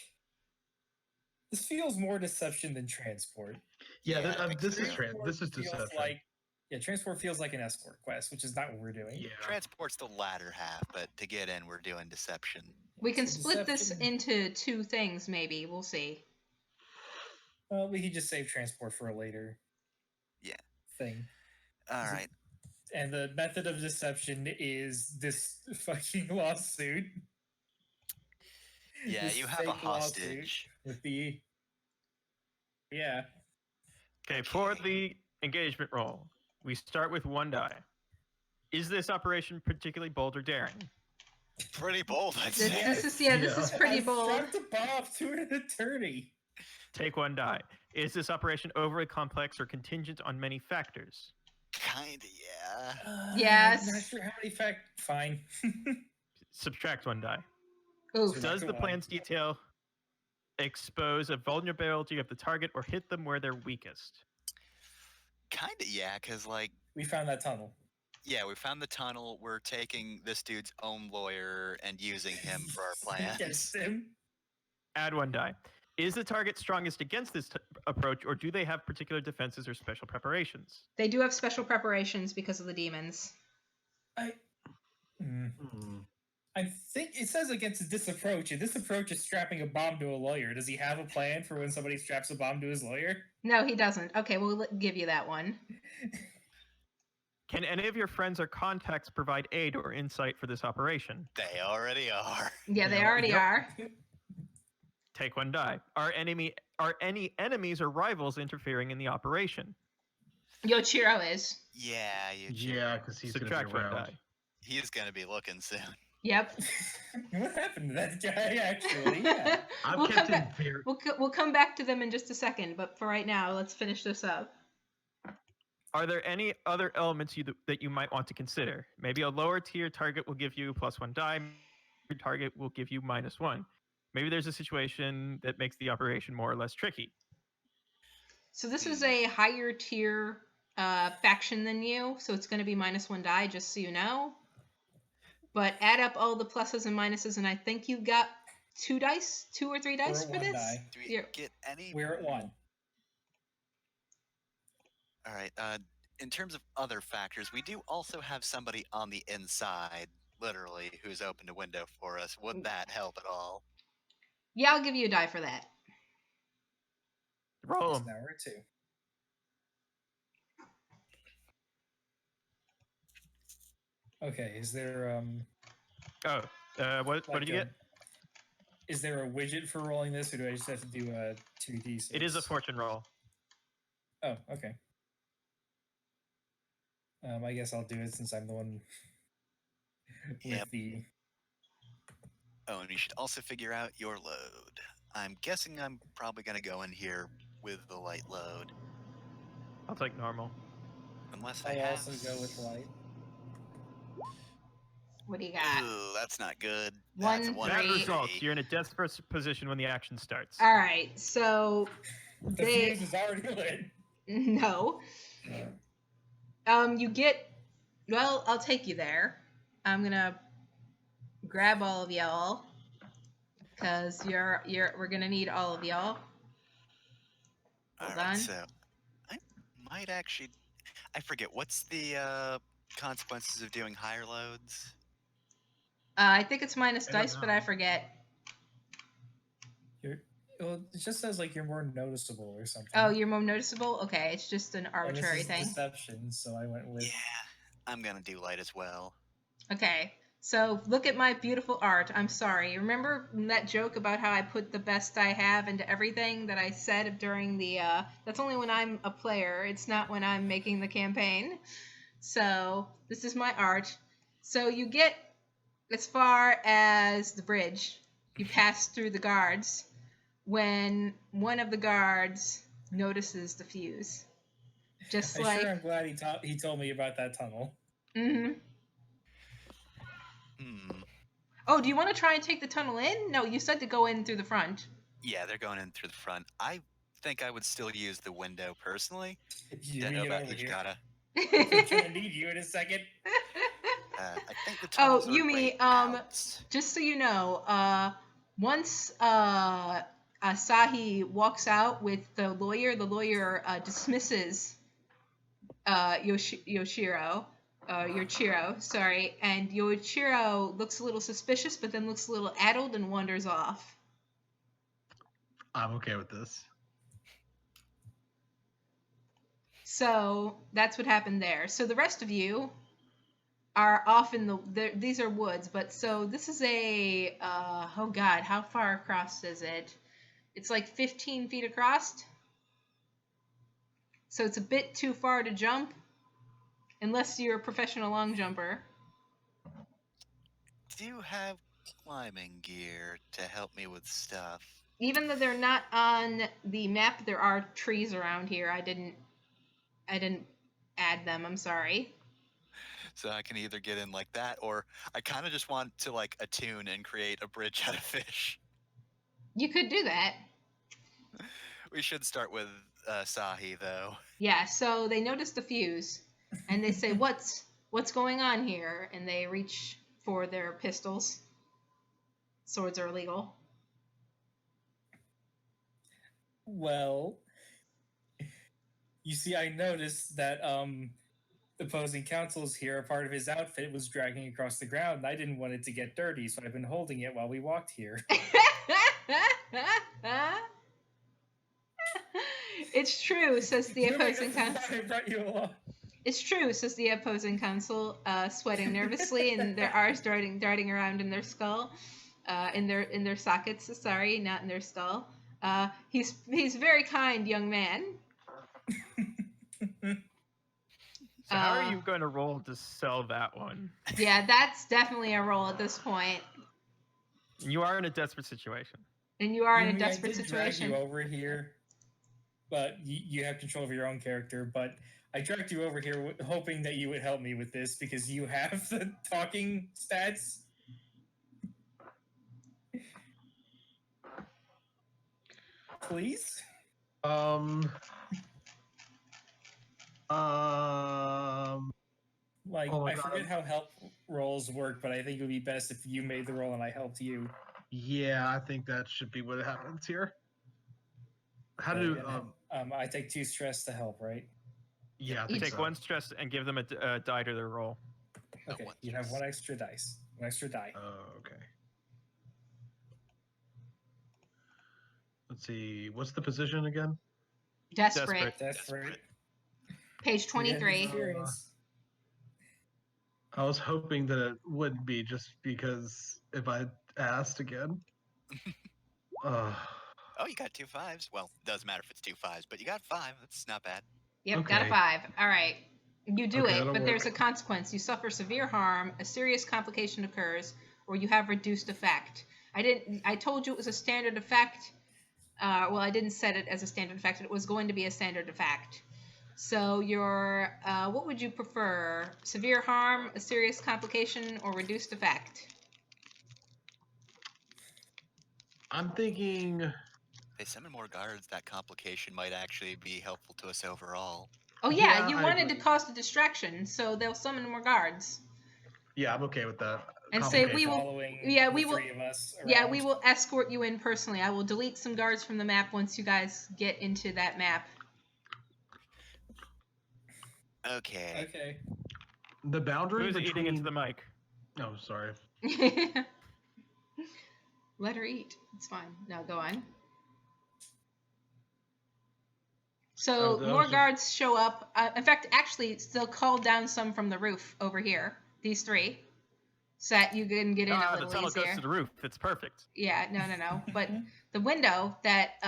this feels more deception than transport. Yeah, Yeah, I think this is so. this is Feels deception. like transport feels like an escort quest, which is not what we're doing. Yeah. Transport's the latter half, but to get in, we're doing deception. We can So split this deception- into two things, maybe. We'll see. We could just save transport for a later. Yeah. Thing. All Is it- right. And the method of deception is this fucking lawsuit. Yeah, This you have a fake lawsuit hostage. with the. Yeah. Okay, for the engagement roll, we start with 1 die. Is this operation particularly bold or daring? Pretty bold, I'd This, say. this is this is pretty I've bold. strapped a bomb to an attorney. Take 1 die. Is this operation overly complex or contingent on many factors? Kinda, yeah. Yes. I'm not sure how many Fine. Subtract 1 die. Oof. So- Does Subtract the one. plan's detail expose a vulnerability of the target or hit them where they're weakest? Kinda, yeah, because, like, We found that tunnel. yeah, we found the tunnel. We're taking this dude's own lawyer and using him for our plans. Against him. Add 1 die. Is the target strongest against this approach, or do they have particular defenses or special preparations? They do have special preparations because of the demons. Hmm. Hmm. I think it says against this approach, and this approach is strapping a bomb to a lawyer. Does he have a plan for when somebody straps a bomb to his lawyer? No, he doesn't. Okay, we'll give you that one. Can any of your friends or contacts provide aid or insight for this operation? They already are. Yeah, they Yeah, already yep. are. Take 1 die. Are any enemies or rivals interfering in the operation? Yoichiro is. Yeah, Yeah, because he's gonna Subtract be 1 around. die. he's gonna be looking soon. Yep. What happened to that guy, actually? Yeah. I've We'll kept come him back- very. We'll come back to them in just a second, but for right now, let's finish this up. Are there any other elements that you might want to consider? Maybe a lower tier target will give you +1 die. Your target will give you -1. Maybe there's a situation that makes the operation more or less tricky. So this is a higher tier faction than you, so it's going to be -1 die, just so you know. But add up all the pluses and minuses, and I think you got 2 or 3 dice We're at for 1 this. die. Do we You're- get any? We're at 1. All right. In terms of other factors, we do also have somebody on the inside, literally, who's opened a window for us. Would that help at all? Yeah, I'll give you a die for that. Roll Yes, them. now we're at 2. Okay, is there Oh, what like did you get? is there a widget for rolling this, or do I just have to do a 2d6? It is a fortune roll. Oh, okay. I guess I'll do it since I'm the one with Yep. the. Oh, and you should also figure out your load. I'm guessing I'm probably going to go in here with the light load. I'll take normal. Unless I I'll have... also go with light. What do you got? Ugh, that's not good. One, That's a 1 Bad three. results. You're in a desperate position when the action starts. All right, so The fuse is already lit. no. You get. Well, I'll take you there. I'm gonna grab all of y'all because we're gonna need all of y'all. Hold All right, on. so I might actually... I forget, what's the consequences of doing higher loads? I think it's minus I don't dice, but know. I forget. Well, it just says like you're more noticeable or something. Oh, you're more noticeable? Okay, it's just an And arbitrary this is thing. deception, so I went with. Yeah, I'm going to do light as well. Okay, so look at my beautiful art. I'm sorry. Remember that joke about how I put the best I have into everything that I said during the... That's only when I'm a player. It's not when I'm making the campaign. So this is my art. So you get as far as the bridge. You pass through the guards when one of the guards notices the fuse. Just like... I'm glad he told me about that tunnel. Mm-hmm. Hmm. Oh, do you want to try and take the tunnel in? No, you said to go in through the front. Yeah, they're going in through the front. I think I would still use the window personally. You Don't know get about over you, here. Jagata. I'm gonna need you in a second. I think the Oh, tunnels are Yumi, way out. just so you know, once Asahi walks out with the lawyer dismisses Yoshiro, sorry, and Yoichiro looks a little suspicious, but then looks a little addled and wanders off. I'm okay with this. So that's what happened there. So the rest of you are off in these are woods, but so this is a oh god, how far across is it? It's like 15 feet across. So it's a bit too far to jump, unless you're a professional long jumper. Do you have climbing gear to help me with stuff? Even though they're not on the map, there are trees around here. I didn't add them. I'm sorry. So I can either get in like that, or I kind of just want to like attune and create a bridge out of fish. You could do that. We should start with Sahi though. Yeah. So they notice the fuse, and they say, "What's going on here?" And they reach for their pistols. Swords are illegal. Well, you see, I noticed that the opposing counsel's here. A part of his outfit was dragging across the ground, and I didn't want it to get dirty, so I've been holding it while we walked here. It's true, says the opposing counsel. I brought you along. It's true, says the opposing counsel, sweating nervously, and their R's darting around in their skull, in their sockets. Sorry, not in their skull. He's a very kind young man. So how are you going to roll to sell that one? Yeah, that's definitely a roll at this point. You are in a desperate situation. And you are in a Yumi, desperate I did situation. drag you over here, but you have control of your own character. But I dragged you over here hoping that you would help me with this because you have the talking stats. Please? Like, Oh my I God. forget how help rolls work, but I think it would be best if you made the roll and I helped you. Yeah, I think that should be what happens here. How do I take 2 stress to help, right? Yeah, I You think Take so. 1 stress and give them a die to their roll. Okay, one you have stress. 1 extra dice, 1 extra die. Oh, okay. Let's see. What's the position again? Desperate. Desperate. Page You have 23. experience. I was hoping that it wouldn't be just because if I asked again. Oh, you got 2 5s. Well, doesn't matter if it's 2 5s, but you got 5. That's not bad. Yep, got a Okay. 5. All right. You do Okay, it, that'll but there's a work. consequence. You suffer severe harm, a serious complication occurs, or you have reduced effect. I told you it was a standard effect. Well, I didn't set it as a standard effect. It was going to be a standard effect. So what would you prefer? Severe harm, a serious complication, or reduced effect? I'm thinking. If they summon more guards, that complication might actually be helpful to us overall. Oh yeah, Yeah, you I wanted to agree. cause a distraction, so they'll summon more guards. Yeah, I'm okay with that. And say we Complication. will. Following Yeah, the we will. 3 of us around. Yeah, we will escort you in personally. I will delete some guards from the map once you guys get into that map. Okay. Okay. The boundary Who's between. eating into the mic? Oh, sorry. Let her eat. It's fine. No, go on. So that more was just- guards show up. In fact, actually, they'll call down some from the roof over here. These 3, so that you can get in a The little tunnel easier. goes to the roof. It's perfect. Yeah, no. But the window that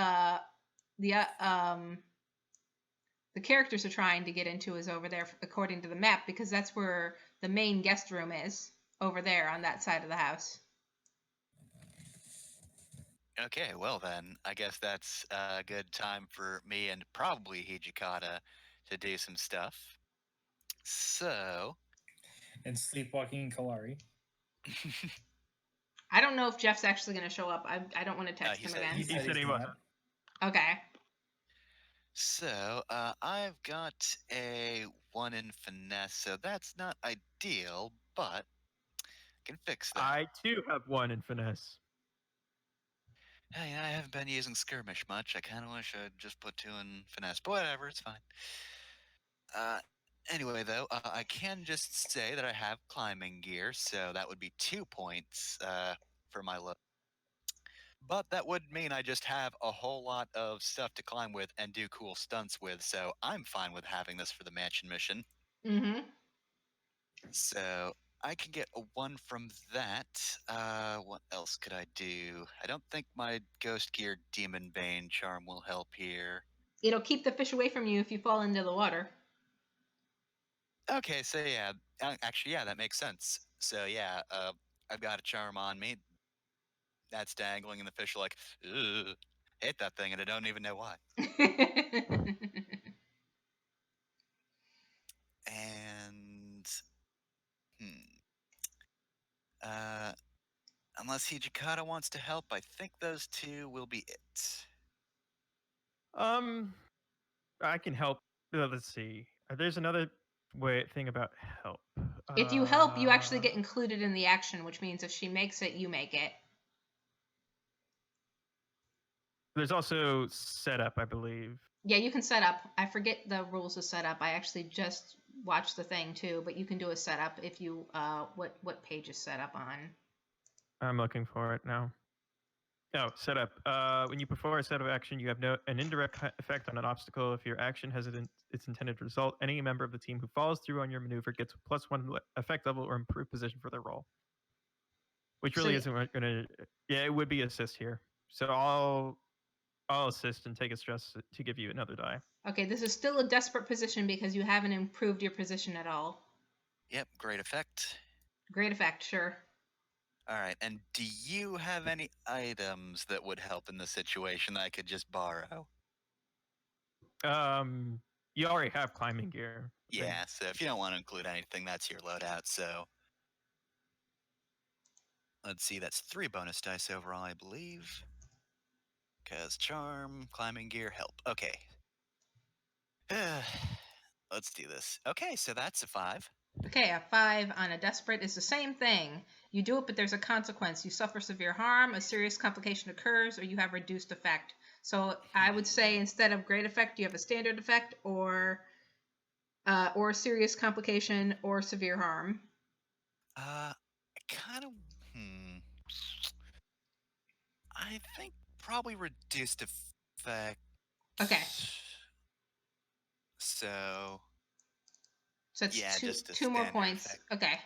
the characters are trying to get into is over there, according to the map, because that's where the main guest room is, over there on that side of the house. Okay, well then, I guess that's a good time for me and probably Hijikata to do some stuff. So, And sleepwalking Kalari. I don't know if Jeff's actually going to show up. I don't want to text he him said- again. He He said said he's he not. wasn't. Okay. So, I've got a 1 in finesse, so that's not ideal, but I can fix that. I too have 1 in finesse. Hey, I haven't been using skirmish much. I kind of wish I'd just put 2 in finesse, but whatever, it's fine. Anyway, though, I can just say that I have climbing gear, so that would be 2 points for my look. But that would mean I just have a whole lot of stuff to climb with and do cool stunts with, so I'm fine with having this for the mansion mission. Mm-hmm. So I can get a 1 from that. What else could I do? I don't think my Ghost Gear Demon Bane charm will help here. It'll keep the fish away from you if you fall into the water. Okay, so yeah, actually, yeah, that makes sense. So yeah, I've got a charm on me. That's dangling, and the fish are like, ugh, hate that thing, and I don't even know why. And, unless Hijikata wants to help, I think those 2 will be it. I can help. Let's see. There's another thing about help. If you help, you actually get included in the action, which means if she makes it, you make it. There's also setup, I believe. Yeah, you can set up. I forget the rules of setup. I actually just watched the thing too, but you can do a setup if you what page is set up on. I'm looking for it now. No, setup. When you perform a set of action, you have an indirect effect on an obstacle. If your action has its intended result, any member of the team who follows through on your maneuver gets a +1 effect level or improved position for their roll. Which really isn't going to. Yeah, it would be assist here. So I'll assist and take a stress to give you another die. Okay, this is still a desperate position because you haven't improved your position at all. Yep, great effect. Great effect, sure. All right, and do you have any items that would help in this situation that I could just borrow? You already have climbing gear. Yeah, so if you don't want to include anything, that's your loadout, so... Let's see, that's 3 bonus dice overall, I believe. Because charm, climbing gear, help. Okay. Let's do this. Okay, so that's a 5. Okay, a 5 on a desperate is the same thing. You do it, but there's a consequence. You suffer severe harm, a serious complication occurs, or you have reduced effect. So I would say instead of great effect, you have a standard effect, or or serious complication or severe harm. Kind of. I think probably reduced effect. Okay. So So it's yeah, just a two more standard points. effect. Okay.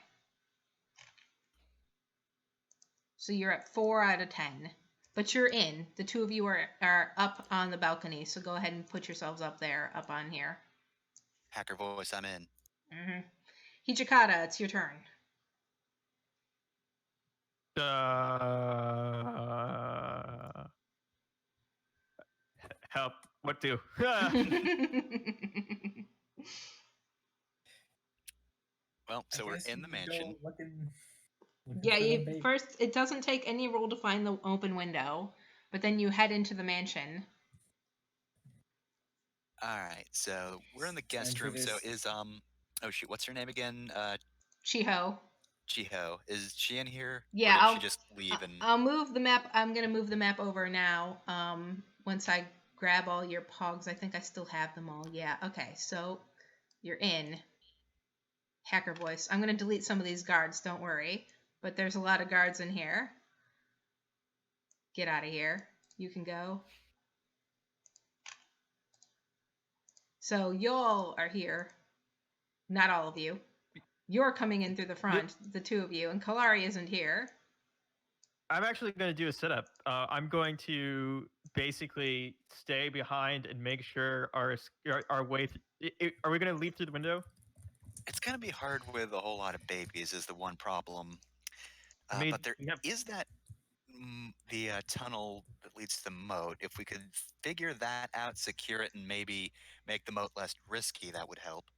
So you're at 4 out of 10. But you're in. The two of you are up on the balcony, so go ahead and put yourselves up there, up on here. Hacker voice, I'm in. Mm-hmm. Hijikata, it's your turn. Help. What do? Well, I so we're guess in we the could mansion. go looking Yeah, for them, baby. first, it doesn't take any roll to find the open window, but then you head into the mansion. All right, so we're in the guest Enter room. So this- is oh shoot, what's her name again? Chiho. Chiho. Is she in here? Yeah, or did she just leave and I'll move the map. I'm gonna move the map over now. Once I grab all your pogs, I think I still have them all. Yeah. Okay. So you're in. Hacker voice. I'm gonna delete some of these guards. Don't worry. But there's a lot of guards in here. Get out of here. You can go. So y'all are here. Not all of you. You're coming in through the front, the two of you, and Kalari isn't here. I'm actually going to do a setup. I'm going to basically stay behind and make sure our way. Are we going to leap through the window? it's gonna be hard with a whole lot of babies is the one problem. I mean, But there we have- is that the tunnel that leads to the moat. If we could figure that out, secure it, and maybe make the moat less risky, that would help.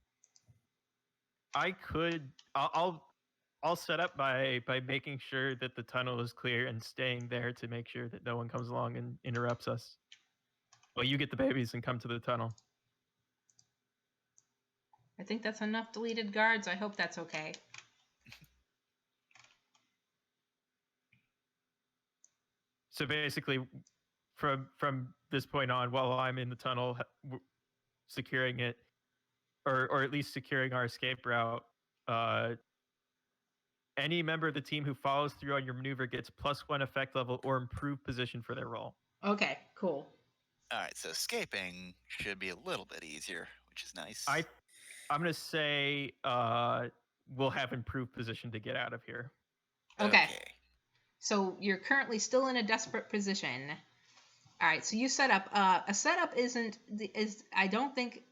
I could. I'll set up by making sure that the tunnel is clear and staying there to make sure that no one comes along and interrupts us. Well, you get the babies and come to the tunnel. I think that's enough deleted guards. I hope that's okay. So basically, from this point on, while I'm in the tunnel, securing it, or at least securing our escape route, any member of the team who follows through on your maneuver gets +1 effect level or improved position for their roll. Okay, cool. All right, so escaping should be a little bit easier, which is nice. I'm gonna say we'll have improved position to get out of here. Okay. So you're currently still in a desperate position. All right, so you set up. A setup I don't think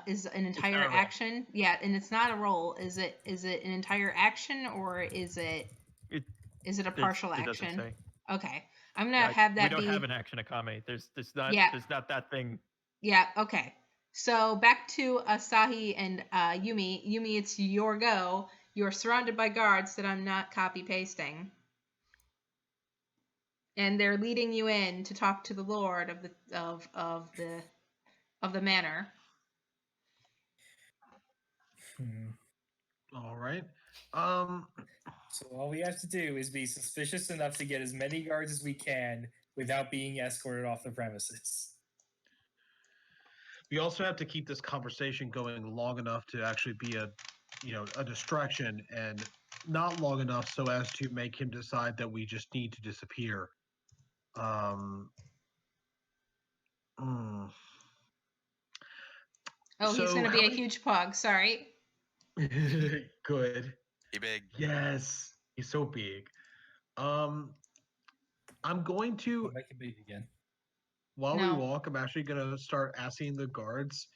is an entire action. Yeah, and it's not a roll. Is it an entire action or is it a partial It action? doesn't say. Okay, I'm gonna have that be. We don't be. have an action Akame. There's not. Yeah. There's not that thing. Yeah. Okay. So back to Asahi and Yumi. Yumi, it's your go. You're surrounded by guards that I'm not copy pasting. And they're leading you in to talk to the lord of the manor. All right. So all we have to do is be suspicious enough to get as many guards as we can without being escorted off the premises. We also have to keep this conversation going long enough to actually be a distraction, and not long enough so as to make him decide that we just need to disappear. Oh, he's So going to be a huge pug. Sorry. Good. He big. Yes, he's so big. I'm going to Make it big again. while we walk. I'm actually gonna start asking the guards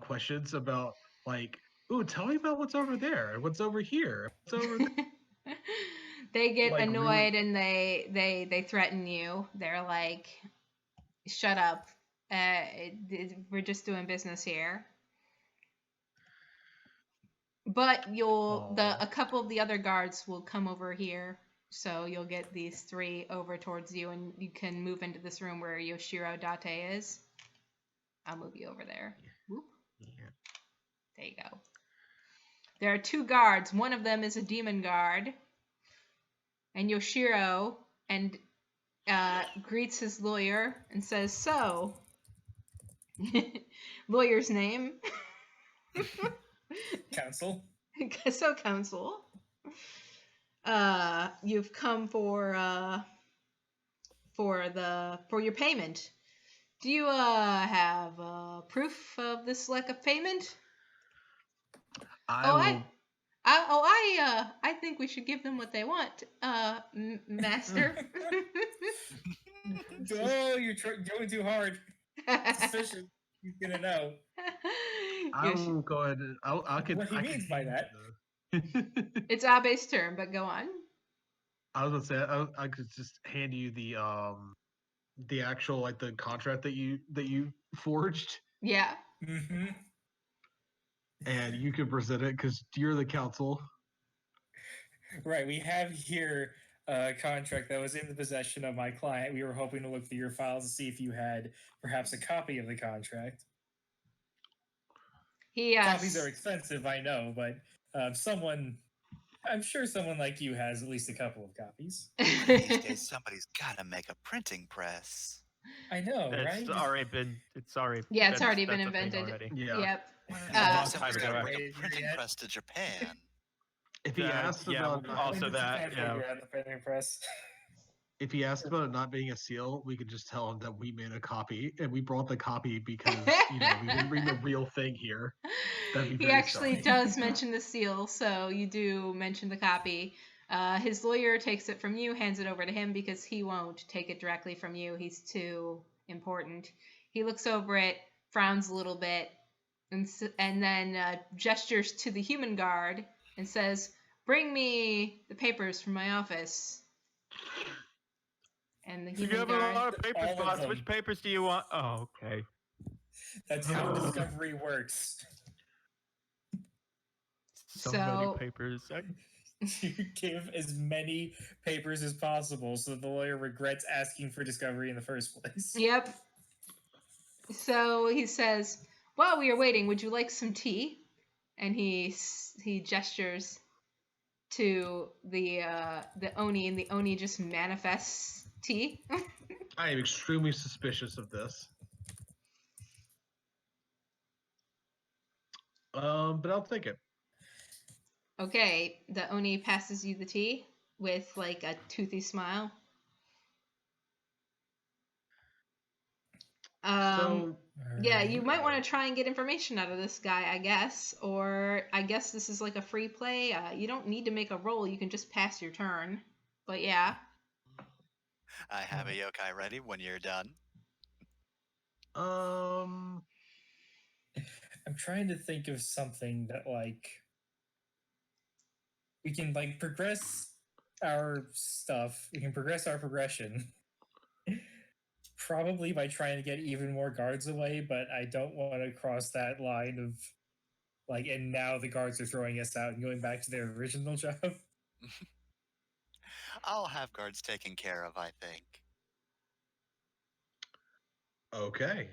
questions about like, ooh, tell me about what's over there. What's over here? What's over there? They get Like, annoyed really? and they threaten you. They're like, "Shut up! We're just doing business here." But a couple of the other guards will come over here, so you'll get these 3 over towards you, and you can move into this room where Yoshiro Date is. I'll move you over there. Whoop. Yeah. There you go. There are 2 guards. One of them is a demon guard, and Yoshiro and greets his lawyer and says, "So, lawyer's name." counsel. So, counsel, you've come for your payment. Do you have proof of this lack of payment? I think we should give them what they want, master. Oh, you're going too hard. Suspicious. He's gonna know. I will go ahead and I can. What he means by that. It's Abe's turn, but go on. I was gonna say I could just hand you the actual like the contract that you forged. Yeah. Mm-hmm. And you can present it because you're the counsel. Right. We have here a contract that was in the possession of my client. We were hoping to look through your files to see if you had perhaps a copy of the contract. Copies are expensive, I know, but I'm sure someone like you has at least a couple of copies. These days, somebody's got to make a printing press. I know, right? It's already been invented. Already. Yeah. Yep. Somebody's got to bring a printing press to Japan. If he asks about also that, the printing press. If he asks about it not being a seal, we could just tell him that we made a copy and we brought the copy because we didn't bring the real thing here. He actually does mention the seal, so you do mention the copy. His lawyer takes it from you, hands it over to him because he won't take it directly from you. He's too important. He looks over it, frowns a little bit, and then gestures to the human guard and says, "Bring me the papers from my office." And the human you have guard... a lot of papers, boss. Which papers do you want? Oh, okay. That's how discovery works. So many papers. You give as many papers as possible so the lawyer regrets asking for discovery in the first place. Yep. So he says, "While we are waiting, would you like some tea?" And he gestures to the Oni, and the Oni just manifests tea. I am extremely suspicious of this. But I'll take it. Okay, the Oni passes you the tea with like a toothy smile. Yeah, you might want to try and get information out of this guy, I guess. Or I guess this is like a free play. You don't need to make a roll. You can just pass your turn. But yeah. I have a yokai ready when you're done. I'm trying to think of something that like we can like progress our stuff. We can progress our progression. Probably by trying to get even more guards away, but I don't want to cross that line of like, and now the guards are throwing us out and going back to their original job. I'll have guards taken care of, I think. Okay.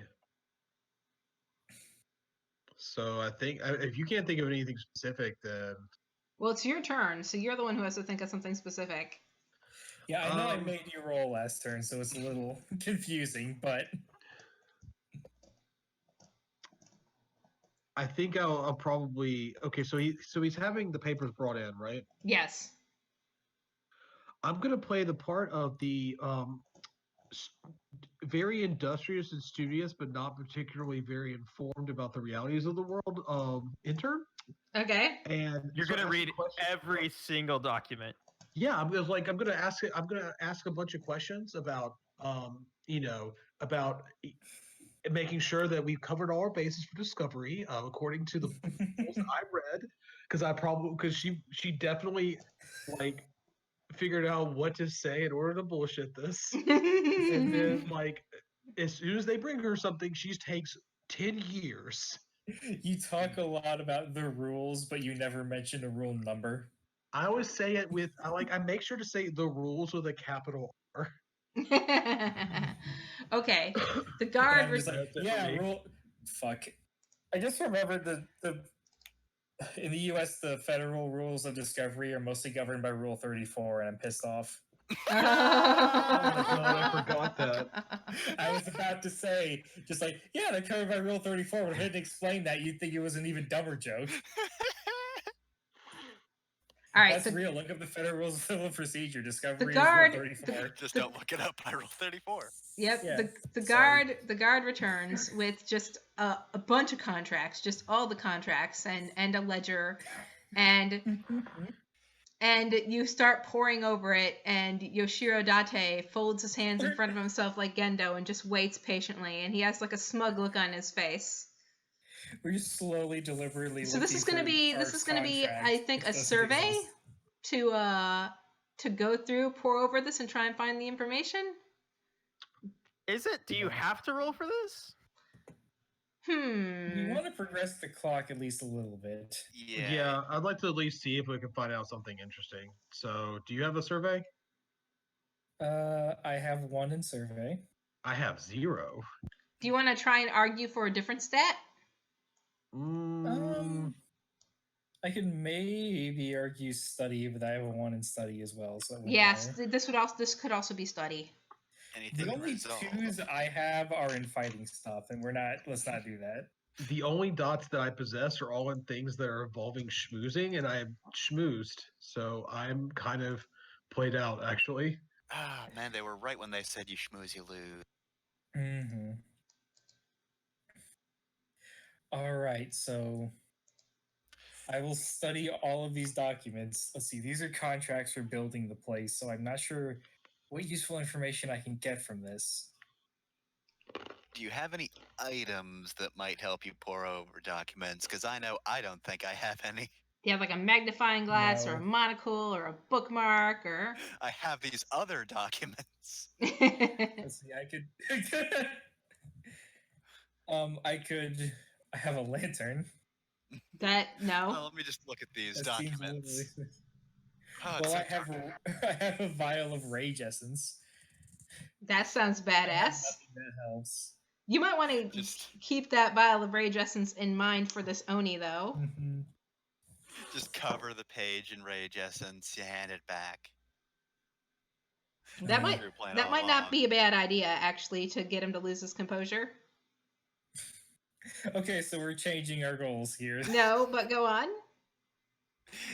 So I think if you can't think of anything specific, then... Well, it's your turn, so you're the one who has to think of something specific. Yeah, I know I made you roll last turn, so it's a little confusing, but... I think I'll probably... Okay, so he's having the papers brought in, right? Yes. I'm going to play the part of the very industrious and studious, but not particularly very informed about the realities of the world intern. Okay. And you're going to read every single document. Yeah, I'm going to ask a bunch of questions about about making sure that we've covered all our bases for discovery according to the rules that I read, because she definitely like figured out what to say in order to bullshit this. And then like as soon as they bring her something, she takes 10 years. You talk a lot about the rules, but you never mention a rule number. I always say it with I make sure to say the rules with a capital R. Okay. The guard rule. Fuck. I just remembered the in the U.S. the federal rules of discovery are mostly governed by Rule 34, and I'm pissed off. Oh my God, I forgot that. I was about to say, just like, yeah, they're covered by Rule 34, but if I didn't explain that, you'd think it was an even dumber joke. All right. That's real. Look up the Federal Rules of Civil Procedure. Discovery guard- is Rule 34. Just don't look it up by Rule 34. Yep. Yeah, The sorry. guard returns with just a bunch of contracts, just all the contracts and a ledger, and you start poring over it, and Yoshiro Date folds his hands in front of himself like Gendo and just waits patiently, and he has like a smug look on his face. We're just slowly, deliberately. So this is gonna be I think a survey to go through, pour over this, and try and find the information. Is it? Do you have to roll for this? We want to progress the clock at least a little bit. Yeah. I'd like to at least see if we can find out something interesting. So, do you have a survey? I have 1 in survey. I have 0. Do you want to try and argue for a different stat? I can maybe argue study, but I have a 1 in study as well. So yes, this could also be study. Anything the only resolved. 2s I have are in fighting stuff, and let's not do that. The only dots that I possess are all in things that are involving schmoozing, and I have schmoozed, so I'm kind of played out, actually. Ah, man, they were right when they said you schmooze, you lose. Mm-hmm. All right, so I will study all of these documents. Let's see, these are contracts for building the place, so I'm not sure what useful information I can get from this. Do you have any items that might help you pour over documents? Because I know I don't think I have any. Do you have like a magnifying glass or a monocle or a bookmark or? I have these other documents. Let's see, I could. I have a lantern. That no. Well, let me just look at these That documents. Oh, well, I have a vial of rage essence. That sounds badass. That helps. You might want to keep that vial of rage essence in mind for this Oni, though. Mm-hmm. Just cover the page in rage essence. You hand it back. That might not be a bad idea, actually, to get him to lose his composure. Okay, so we're changing our goals here. No, but go on.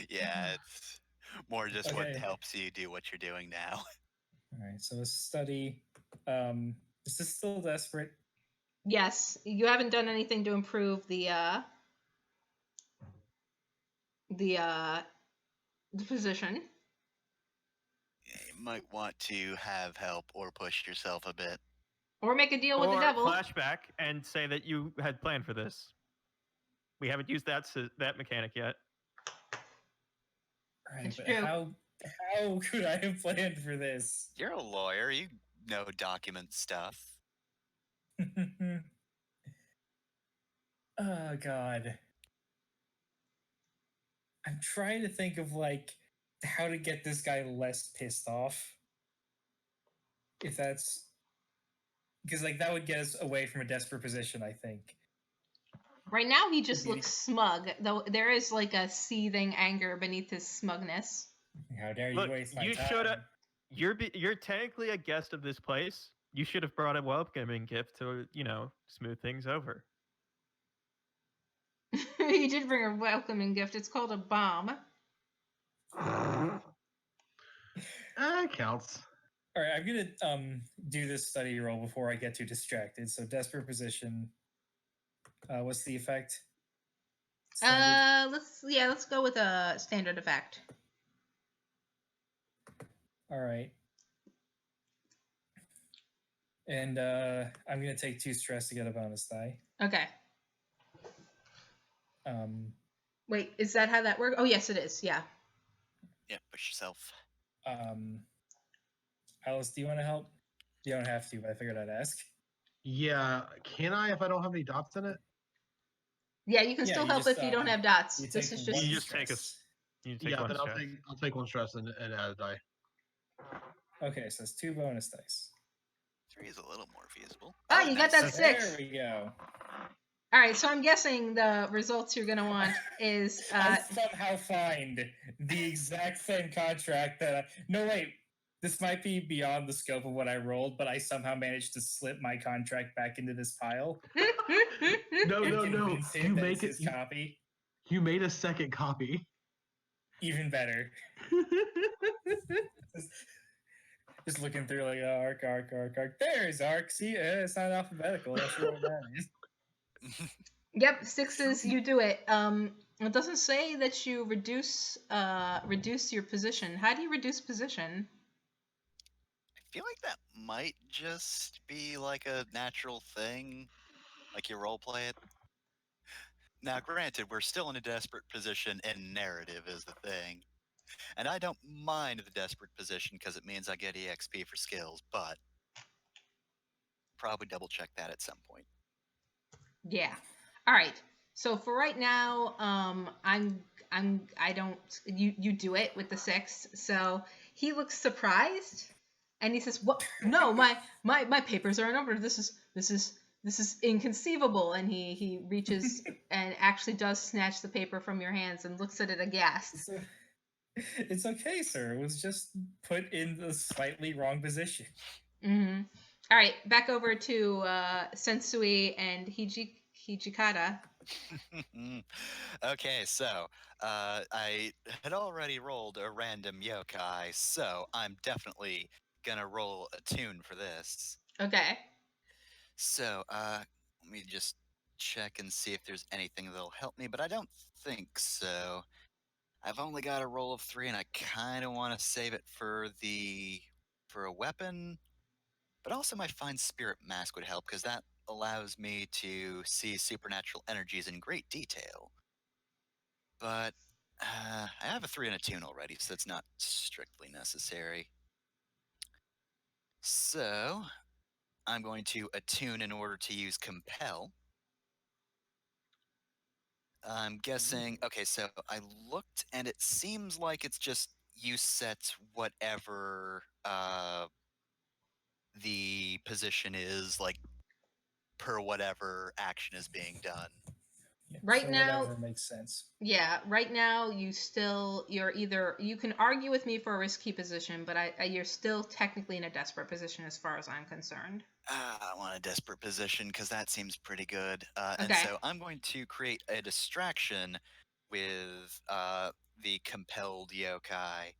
Yeah, it's more just what helps you do what you're doing now. All right, so a study. Is this still desperate? Yes, you haven't done anything to improve the position. Yeah, you might want to have help or push yourself a bit. Or make a deal with the devil. Flashback and say that you had planned for this. We haven't used that mechanic yet. Right, but how could I have planned for this? You're a lawyer. You know document stuff. Oh, God. I'm trying to think of, how to get this guy less pissed off. If that's... Because, that would get us away from a desperate position, I think. Right now, he just looks smug, though there is, a seething anger beneath his smugness. How dare you waste my time? Should have... You're technically a guest of this place. You should have brought a welcoming gift to, smooth things over. He did bring a welcoming gift. It's called a bomb. It counts. All right, I'm gonna do this study roll before I get too distracted. So desperate position. What's the effect? Standard? Let's go with a standard effect. All right. And I'm gonna take 2 stress to get a bonus die. Okay. Wait, is that how that works? Oh, yes, it is. Yeah. Yeah, push yourself. Alice, do you want to help? You don't have to, but I figured I'd ask. Yeah, can I if I don't have any dots in it? Yeah, you can still help if you don't have dots. This is just you just take us. Yeah, then I'll take 1 stress and add a die. Okay, so it's 2 bonus dice. 3 is a little more feasible. Oh, you got that 6. There we go. All right, so I'm guessing the results you're gonna want is I somehow find the exact same contract that no wait, this might be beyond the scope of what I rolled, but I somehow managed to slip my contract back into this pile. No. You make it. Copy. You made a second copy. Even better. Just looking through like arc. There's arc. See, it's not alphabetical. That's what that is. Yep, 6s. You do it. It doesn't say that you reduce your position. How do you reduce position? I feel like that might just be like a natural thing, like you roleplay it. Now, granted, we're still in a desperate position, and narrative is the thing. And I don't mind the desperate position because it means I get EXP for skills, but probably double check that at some point. Yeah. All right. So for right now, I don't. You do it with the 6. So he looks surprised, and he says, "What? No, my papers are in order. This is inconceivable." And he reaches and actually does snatch the paper from your hands and looks at it aghast. It's okay, sir. It was just put in the slightly wrong position. Mm-hmm. All right, back over to Sensui and Hijikata. Okay, so I had already rolled a random yokai, so I'm definitely gonna roll a tune for this. Okay. So let me just check and see if there's anything that'll help me, but I don't think so. I've only got a roll of 3, and I kind of want to save it for a weapon. But also, my Fine Spirit Mask would help because that allows me to see supernatural energies in great detail. But I have a 3 and a tune already, so that's not strictly necessary. So I'm going to attune in order to use Compel. I'm guessing. Okay, so I looked, and it seems like it's just you set whatever the position is, like per whatever action is being done. Yeah, Right so now- whatever makes sense. Yeah, right now you're either, you can argue with me for a risky position, but you're still technically in a desperate position as far as I'm concerned. I want a desperate position because that seems pretty good. And Okay. so I'm going to create a distraction with the compelled yokai.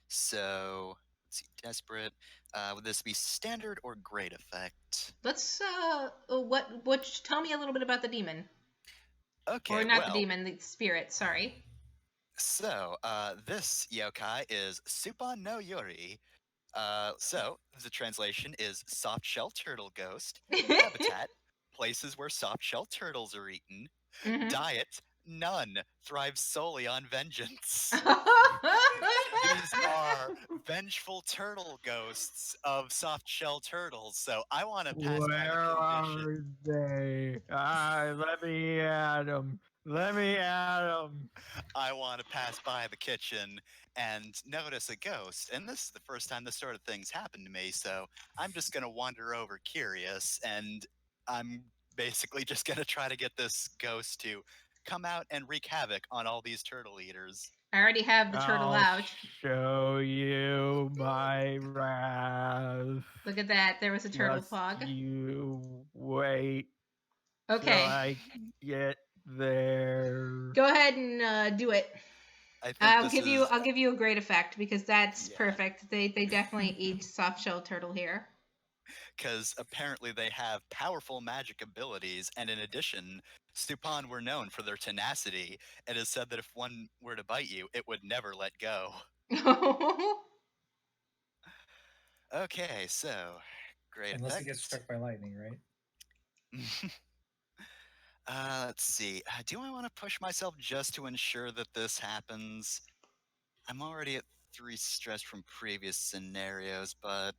So let's see, desperate. Would this be standard or great effect? Let's tell me a little bit about the demon. Okay, Or not well, the demon, the spirit, sorry. so this yokai is Supan no Yori. So the translation is soft shell turtle ghost. Habitat, places where soft shell turtles are eaten. Mhm. Diet, none. Thrives solely on vengeance. These are vengeful turtle ghosts of soft shell turtles, so I want to pass by Where the are condition. they? Let me at them. Let me at them. I want to pass by the kitchen and notice a ghost. And this is the first time this sort of thing's happened to me, so I'm just going to wander over curious, and I'm basically just going to try to get this ghost to come out and wreak havoc on all these turtle eaters. I already have the turtle I'll out. show you my wrath. Look at that, there was a turtle Just fog. you wait till Okay. I get there. Go ahead and do it. I think I'll this give is you a great effect because that's Yeah. perfect. They definitely eat soft shell turtle here. because apparently they have powerful magic abilities, and in addition, Stupan were known for their tenacity. It is said that if one were to bite you, it would never let go. Okay, so great Unless it effect. gets struck by lightning, right? Let's see. Do I want to push myself just to ensure that this happens? I'm already at 3 stress from previous scenarios, but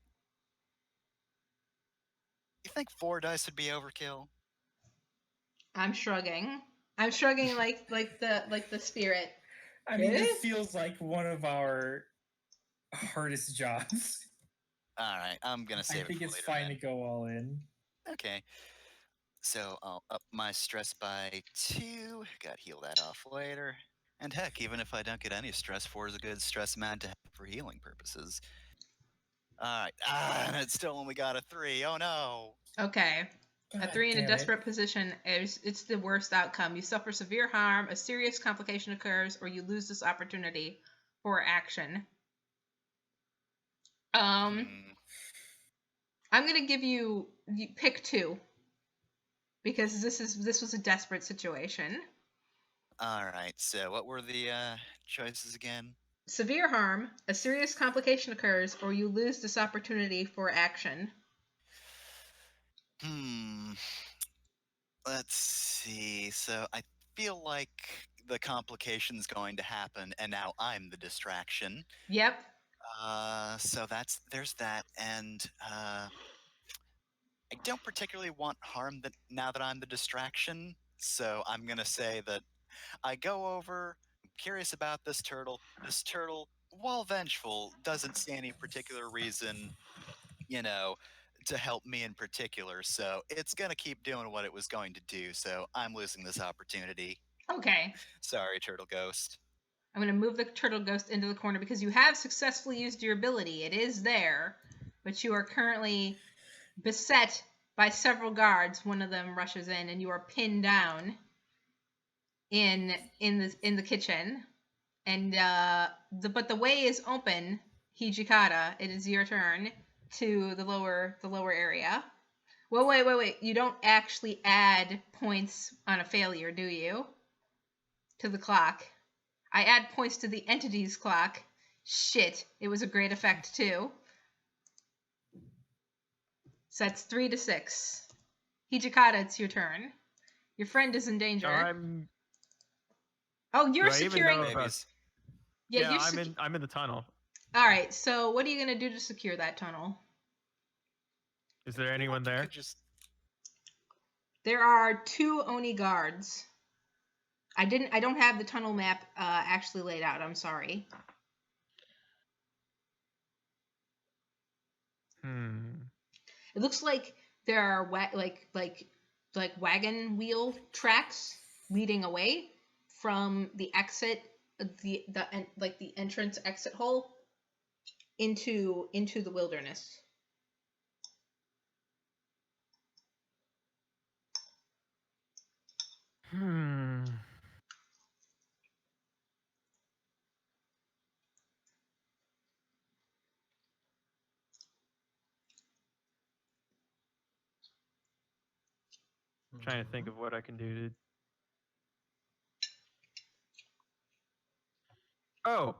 you think 4 dice would be overkill? I'm shrugging. I'm shrugging like the spirit. I mean, Eh? this feels like one of our hardest jobs. All right, I'm gonna I save think it for it's later. fine then. to go all in. Okay. So I'll up my stress by 2. Got heal that off later. And heck, even if I don't get any stress, 4 is a good stress amount to have for healing purposes. Alright. And it still only got a 3. Oh no. Okay. A God 3 in a damn it. desperate position it's the worst outcome. You suffer severe harm, a serious complication occurs, or you lose this opportunity for action. I'm gonna give you pick 2 because this was a desperate situation. All right. So, what were the choices again? Severe harm, a serious complication occurs, or you lose this opportunity for action. Let's see. So, I feel like the complication's going to happen, and now I'm the distraction. Yep. So there's that, and I don't particularly want harm that now that I'm the distraction. So I'm gonna say that I go over. I'm curious about this turtle. This turtle, while vengeful, doesn't see any particular reason, you know, to help me in particular. So it's gonna keep doing what it was going to do. So I'm losing this opportunity. Okay. Sorry, Turtle Ghost. I'm going to move the turtle ghost into the corner because you have successfully used your ability. It is there, but you are currently beset by several guards. One of them rushes in, and you are pinned down in the kitchen. And but the way is open, Hijikata. It is your turn to the lower area. Well, wait. You don't actually add points on a failure, do you? To the clock. I add points to the entity's clock. Shit, it was a great effect too. So that's 3 to 6. Hijikata, it's your turn. Your friend is in danger. Oh, you're Do I even securing. know about- Yeah, Yeah, I'm in the tunnel. All right. So what are you gonna do to secure that tunnel? Is there anyone there? There are 2 Oni guards. I don't have the tunnel map actually laid out. I'm sorry. It looks like there are like wagon wheel tracks leading away from the exit, the entrance exit hole into the wilderness. Trying to think of what I can do to. Oh.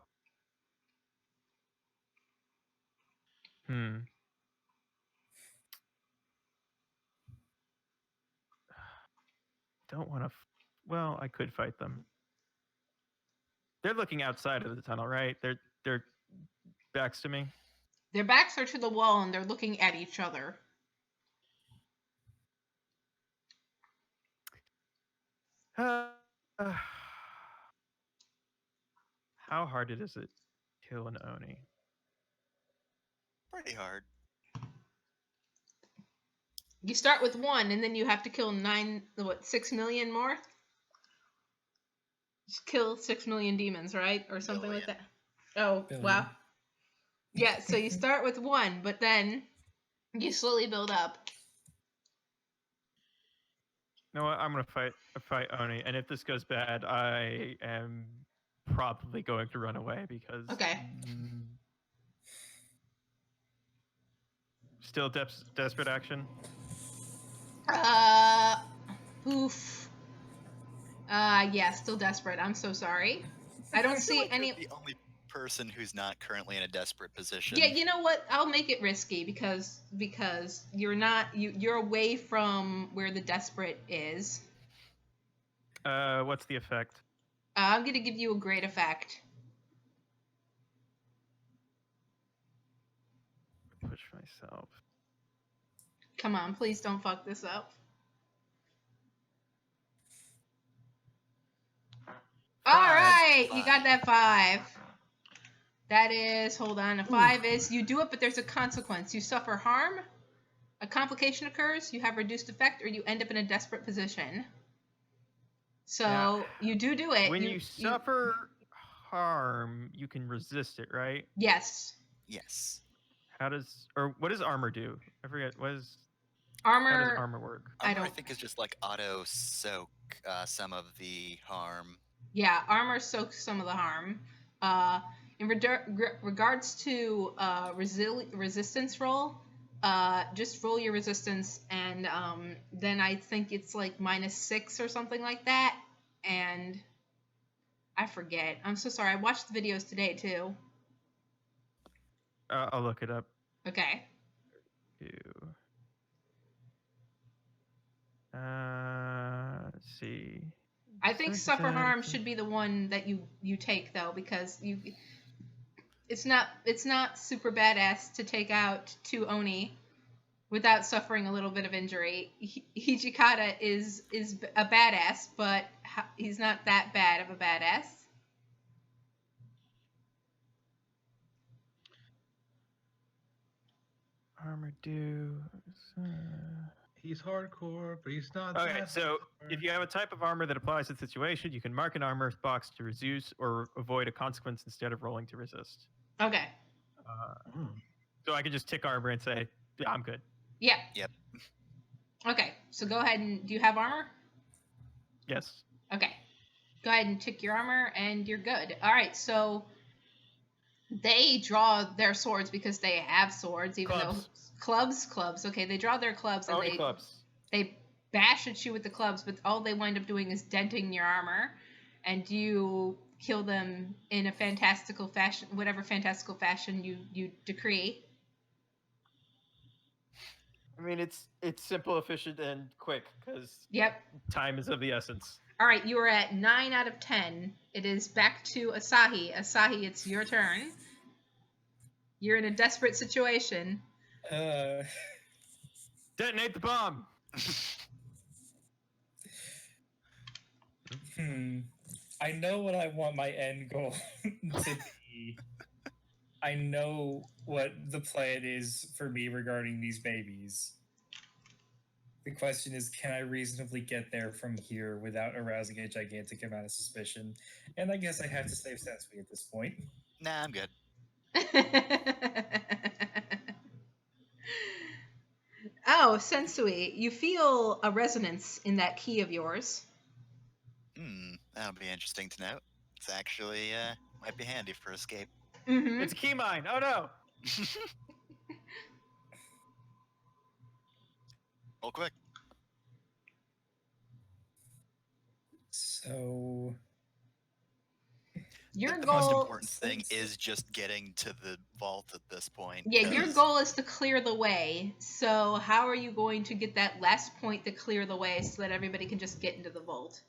Don't want to. Well, I could fight them. They're looking outside of the tunnel, right? They're backs to me. Their backs are to the wall and they're looking at each other. How hard is it to kill an Oni? Pretty hard. You start with 1 and then you have to kill 6 million more? Just kill 6 million demons, right? Or something like that. Oh, Billion. wow. Yeah, so you start with 1, but then you slowly build up. You know what? I'm gonna fight Oni, and if this goes bad, I am probably going to run away because. Okay. Still desperate action. Oof. Yeah, still desperate. I'm so sorry. I don't see like any. You're the only person who's not currently in a desperate position. Yeah, you know what? I'll make it risky because you're not you're away from where the desperate is. What's the effect? I'm gonna give you a great effect. Push myself. Come on, please don't fuck this up. 5. All right, 5. you got that 5. That is, hold on, a 5 is you do it, but there's a consequence. You suffer harm, a complication occurs, you have reduced effect, or you end up in a desperate position. So you do it. When you suffer harm, you can resist it, right? Yes. Yes. What does armor do? I forget. What is? How does Armor, armor work? I Armor, I don't. think, is just like auto soak some of the harm. Yeah, armor soaks some of the harm. In regards to resistance roll, just roll your resistance, and then I think it's like -6 or something like that. And I forget. I'm so sorry. I watched the videos today too. I'll look it up. Okay. Ew. Let's see. I think suffer harm should be the one that you take though, because it's not super badass to take out 2 Oni without suffering a little bit of injury. Hijikata is a badass, but he's not that bad of a badass. Armor do. He's hardcore, but he's not. Okay, that so hardcore. if you have a type of armor that applies to the situation, you can mark an armor box to reduce or avoid a consequence instead of rolling to resist. Okay. So I can just tick armor and say, yeah, I'm good. Yeah. Yep. Okay. So go ahead and do you have armor? Yes. Okay. Go ahead and tick your armor and you're good. All right. So they draw their swords because they have swords, even though clubs. Okay, they draw their clubs and Only clubs. they bash at you with the clubs, but all they wind up doing is denting your armor, and you kill them in a fantastical fashion, whatever fantastical fashion you decree. I mean, it's simple, efficient, and quick because Yep. time is of the essence. All right, you are at 9 out of 10. It is back to Asahi. Asahi, it's your turn. You're in a desperate situation. Detonate the bomb. I know what I want my end goal to be. I know what the plan is for me regarding these babies. The question is, can I reasonably get there from here without arousing a gigantic amount of suspicion? And I guess I have to save Sensui at this point. Nah, I'm good. Oh, Sensui, you feel a resonance in that key of yours. That'll be interesting to note. It's actually might be handy for escape. Mm-hmm. It's a key mine. Oh no. Real quick. So Your the goal, most important thing is just getting to the vault at this point. Yeah, your goal is to clear the way. So how are you going to get that last point to clear the way so that everybody can just get into the vault?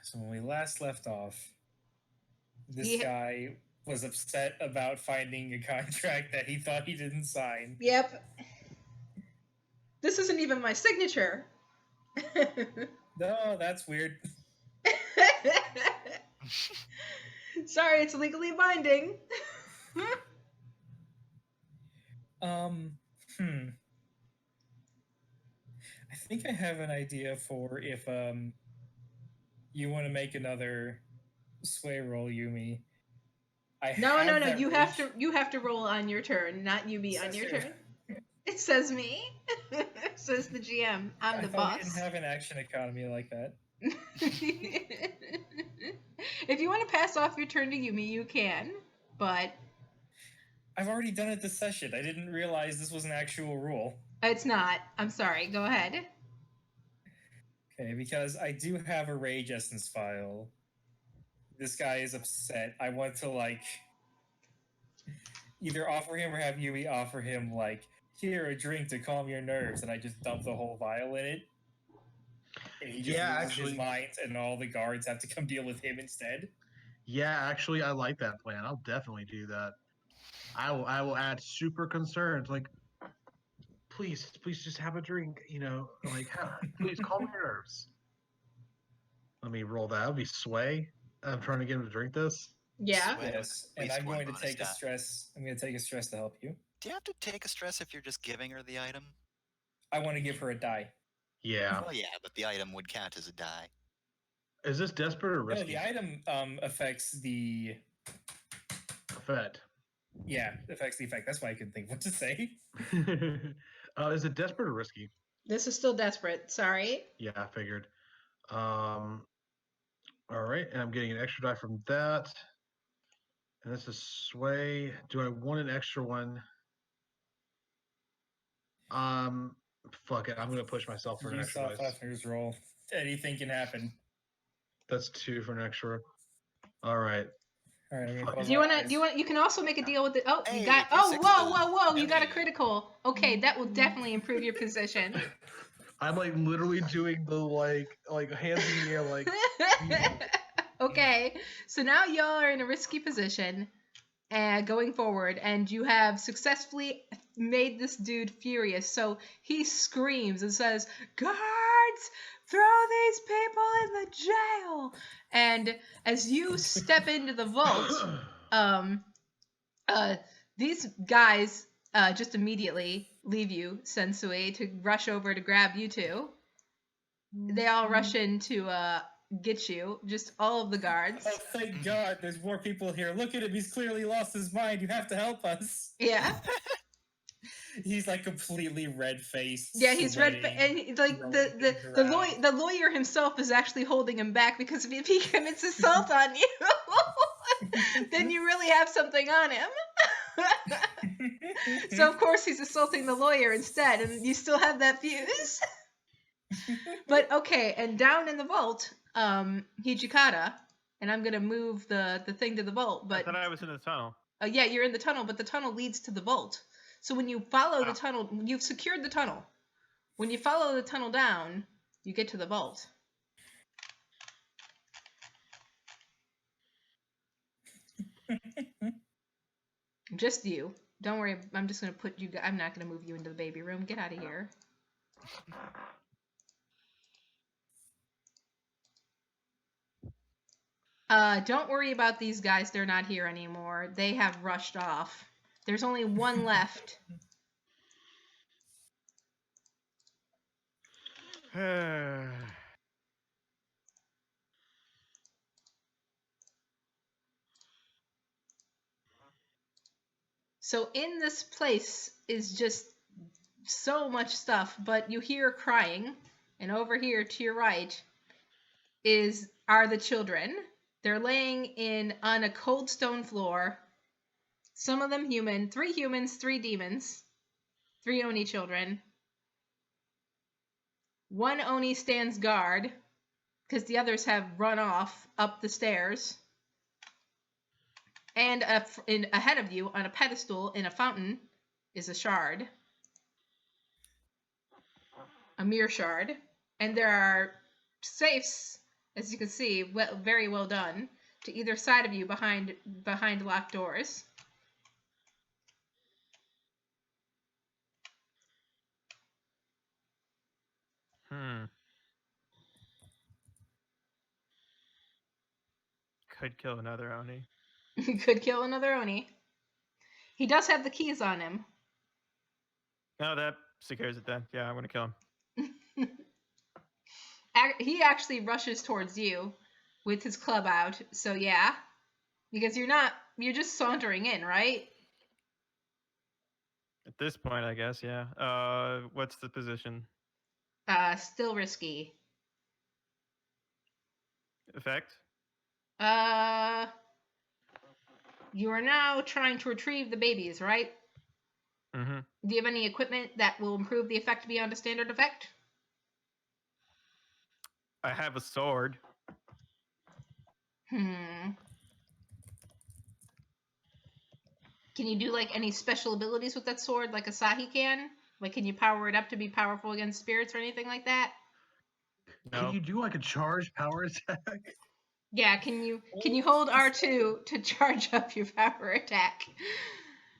So when we last left off, this guy was upset about finding a contract that he thought he didn't sign. Yep. This isn't even my signature. No, that's weird. Sorry, it's legally binding. I think I have an idea for if you want to make another sway roll, Yumi. No. You have to roll on your turn, not Yumi on your turn. It says me. It says the GM. I'm the boss. I didn't have an action economy like that. If you want to pass off your turn to Yumi, you can, but I've already done it this session. I didn't realize this was an actual rule. It's not. I'm sorry. Go ahead. Okay, because I do have a rage essence file. This guy is upset. I want to either offer him or have Yui offer him here, a drink to calm your nerves, and I just dump the whole vial in it. And he just loses his mind, and all the guards have to come deal with him instead. Yeah, actually, I like that plan. I'll definitely do that. I will add super concerns, please just have a drink, please calm your nerves. Let me roll that. That'll be sway. I'm trying to get him to drink this. Yeah. Yes, and I'm going to take a stress. I'm going to take a stress to help you. Do you have to take a stress if you're just giving her the item? I want to give her a die. Yeah. Well, yeah, but the item would count as a die. Is this desperate or risky? No, the item affects the effect. Yeah, affects the effect. That's why I couldn't think what to say. Is it desperate or risky? This is still desperate. Sorry. Yeah, I figured. All right, and I'm getting an extra die from that. And this is sway. Do I want an extra one? Fuck it. I'm gonna push myself for an You extra saw dice. Fafner's roll. Anything can happen. That's 2 for an extra. All right. All right, I'm gonna Fuck. close Do you my want to? eyes. Do you want? You can also make a deal with it. Oh, you Hey, got. plus Oh, 6 whoa, to whoa, whoa! You got a Yummy. critical. Okay, that will definitely improve your position. I'm like literally doing the like hands in the air like Okay, so now y'all are in a risky position, going forward, and you have successfully made this dude furious. So he screams and says, "Guards, throw these people in the jail!" And as you step into the vault, these guys just immediately leave you, Sensui, to rush over to grab you two. They all rush in to get you, just all of the guards. Oh, thank God, there's more people here. Look at him, he's clearly lost his mind. You have to help us. Yeah. He's like completely red-faced. Yeah, he's red, sweating, and like throwing the things around. the lawyer himself is actually holding him back because if he commits assault on you, then you really have something on him. So of course he's assaulting the lawyer instead, and you still have that fuse. But okay, and down in the vault, Hijikata, and I'm gonna move the thing to the vault. I But thought I was in the tunnel. yeah, you're in the tunnel, but the tunnel leads to the vault. So when you follow the tunnel, you've secured the tunnel. When you follow the tunnel down, you get to the vault. Just you. Don't worry. I'm just gonna put you. I'm not gonna move you into the baby room. Get out of here. Don't worry about these guys. They're not here anymore. They have rushed off. There's only one left. So in this place is just so much stuff, but you hear crying, and over here to your right are the children. They're laying on a cold stone floor. Some of them human, 3 humans, 3 demons, 3 Oni children. 1 Oni stands guard because the others have run off up the stairs. And ahead of you, on a pedestal in a fountain, is a shard. A mirror shard. And there are safes, as you can see, very well done, to either side of you behind locked doors. Could kill another Oni. Could kill another Oni. He does have the keys on him. No, that secures it then. Yeah, I'm gonna kill him. He actually rushes towards you with his club out. So yeah, because you're just sauntering in, right? At this point, I guess, yeah. What's the position? Still risky. Effect? You are now trying to retrieve the babies, right? Mm-hmm. Do you have any equipment that will improve the effect beyond a standard effect? I have a sword. Can you do like any special abilities with that sword, like Asahi can? Like, can you power it up to be powerful against spirits or anything like that? No. Can you do like a charged power attack? Yeah, can you hold R2 to charge up your power attack?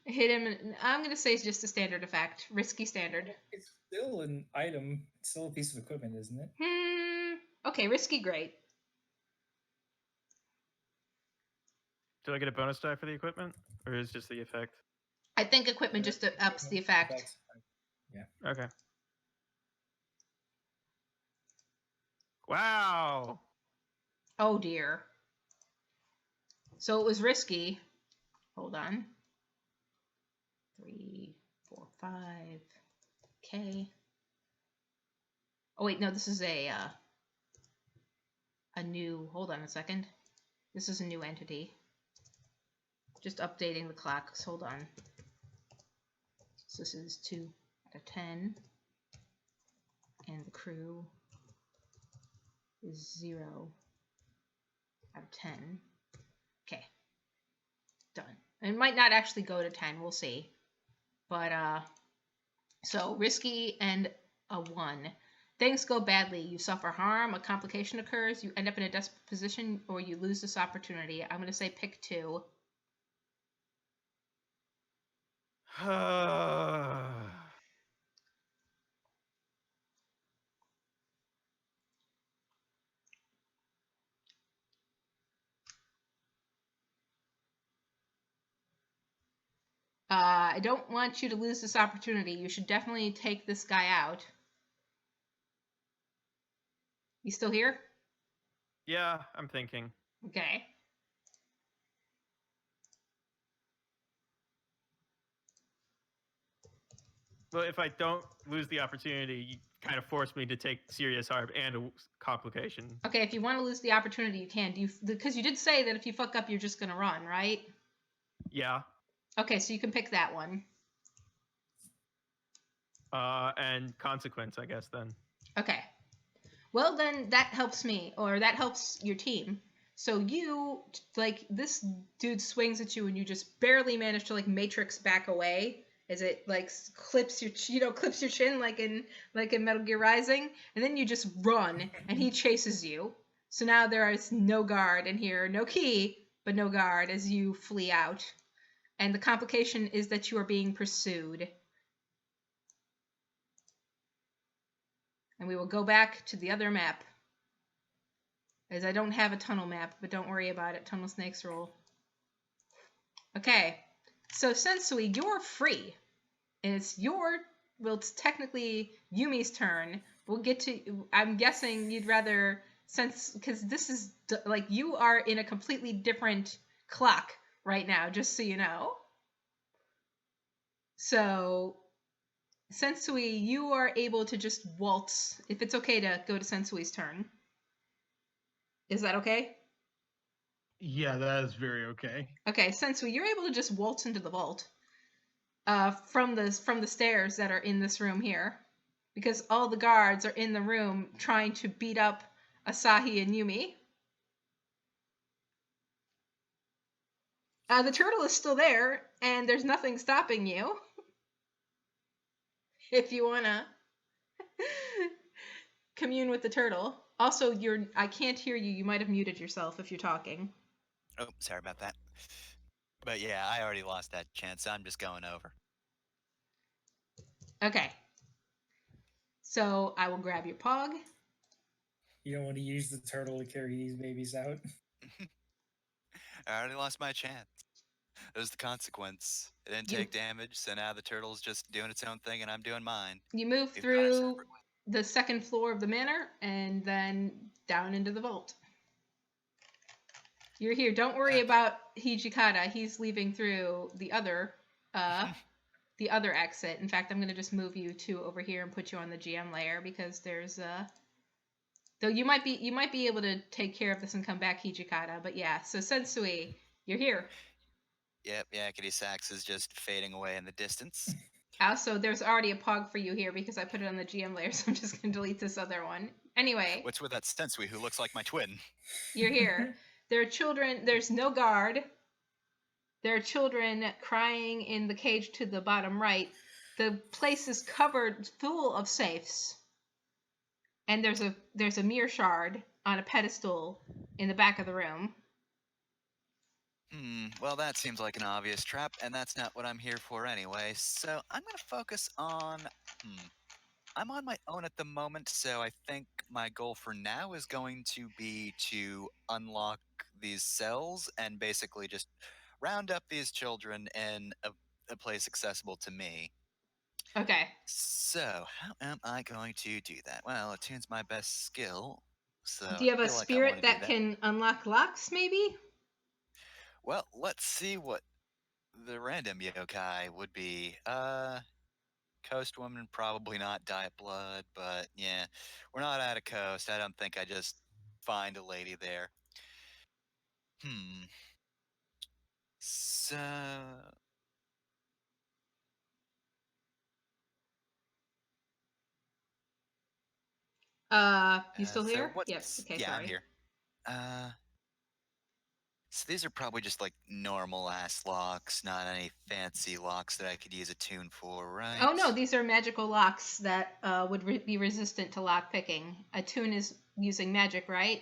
Hit him. I'm gonna say it's just a standard effect, risky standard. It's still an item. It's still a piece of equipment, isn't it? Okay, risky, great. Do I get a bonus die for the equipment, or is it just the effect? I think equipment just ups the effect. Yeah. Okay. Wow. Oh dear. So it was risky. Hold on. 3, 4, 5. Okay. Oh wait, no, this is a new. Hold on a second. This is a new entity. Just updating the clocks. Hold on. So this is 2 out of 10, and the crew is 0 out of 10. Okay. Done. It might not actually go to 10. We'll see. But so risky and a 1. Things go badly. You suffer harm, a complication occurs, you end up in a desperate position, or you lose this opportunity. I'm going to say pick 2. I don't want you to lose this opportunity. You should definitely take this guy out. You still here? Yeah, I'm thinking. Okay. Well, if I don't lose the opportunity, you kind of force me to take serious harm and a complication. Okay, if you want to lose the opportunity, you can. Because you did say that if you fuck up, you're just gonna run, right? Yeah. Okay, so you can pick that one. And consequence, I guess, then. Okay. Well, then that helps me, or that helps your team. So you, like, this dude swings at you and you just barely manage to, like, matrix back away as it, like, clips your chin like in Metal Gear Rising, and then you just run and he chases you. So now there is no guard in here, no key, but no guard as you flee out. And the complication is that you are being pursued. And we will go back to the other map. As I don't have a tunnel map, but don't worry about it. Tunnel snakes rule. Okay. So Sensui, you're free. And it's it's technically Yumi's turn. We'll get to, I'm guessing you'd rather, because this is, like, you are in a completely different clock right now, just so you know. So, Sensui, you are able to just waltz, if it's okay to go to Sensui's turn. Is that okay? Yeah, that is very okay. Okay, Sensui, you're able to just waltz into the vault from the stairs that are in this room here, because all the guards are in the room trying to beat up Asahi and Yumi. The turtle is still there, and there's nothing stopping you. If you wanna commune with the turtle. Also, I can't hear you. You might have muted yourself if you're talking. Oh, sorry about that. But yeah, I already lost that chance. So I'm just going over. Okay. So I will grab your pog. You don't want to use the turtle to carry these babies out. I already lost my chance. It was the consequence. It didn't take damage, so now the turtle's just doing its own thing and I'm doing mine. You move We've got our through separate ways. the second floor of the manor and then down into the vault. You're here. Don't worry about Hijikata. He's leaving through the other exit. In fact, I'm going to just move you two over here and put you on the GM layer because there's though you might be able to take care of this and come back, Hijikata. But yeah, so Sensui, you're here. Yep, Yakety Sax is just fading away in the distance. Also, there's already a pog for you here because I put it on the GM layer, so I'm just going to delete this other one. Anyway. What's with that Sensui who looks like my twin? You're here. There are children. There's no guard. There are children crying in the cage to the bottom right. The place is covered full of safes. And there's a mirror shard on a pedestal in the back of the room. Well, that seems like an obvious trap, and that's not what I'm here for anyway. So I'm going to focus on... I'm on my own at the moment, so I think my goal for now is going to be to unlock these cells and basically just round up these children in a place accessible to me. Okay. So, how am I going to do that? Well, attune's my best skill, so do you have I a feel like I spirit want to that do that. can unlock locks, maybe? Well, let's see what the random yokai would be Coast Woman, probably not Diet Blood, but yeah, we're not at a coast. I don't think I just find a lady there. Hmm. So You still so here? what's Yep. Okay, yeah, I'm sorry. here. Uh so these are probably just like normal ass locks, not any fancy locks that I could use a tune for, right? Oh no, these are magical locks that would be resistant to lock picking. Attune is using magic, right?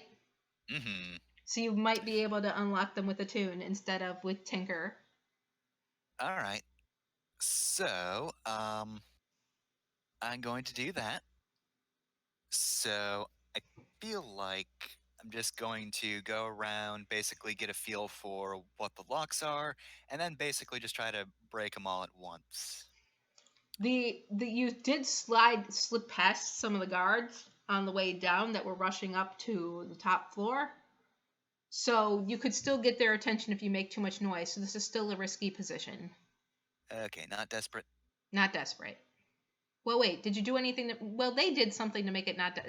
Mm-hmm. So you might be able to unlock them with Attune instead of with Tinker. All right. So, I'm going to do that. So, I feel like I'm just going to go around, basically get a feel for what the locks are, and then basically just try to break them all at once. The you did slip past some of the guards on the way down that were rushing up to the top floor. So you could still get their attention if you make too much noise. So this is still a risky position. Okay, not desperate. Not desperate. Well, wait. Did you do anything? Well, they did something to make it not.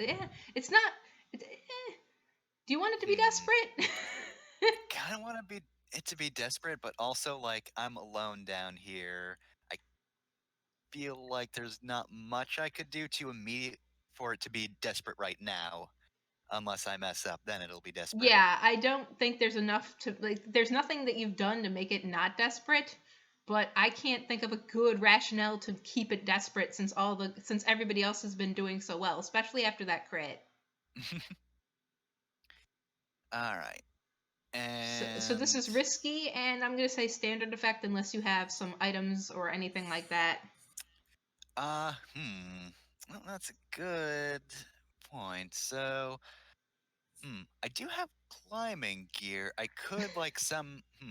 It's not. Do you want it to be Hmm. desperate? Kind of want it to be desperate, but also like I'm alone down here. I feel like there's not much I could do to immediate for it to be desperate right now. Unless I mess up, then it'll be desperate. Yeah, I don't think there's enough to like. There's nothing that you've done to make it not desperate, but I can't think of a good rationale to keep it desperate since everybody else has been doing so well, especially after that crit. All right. So this And is risky, and I'm gonna say standard effect unless you have some items or anything like that. well, that's a good point. So, I do have climbing gear. I could like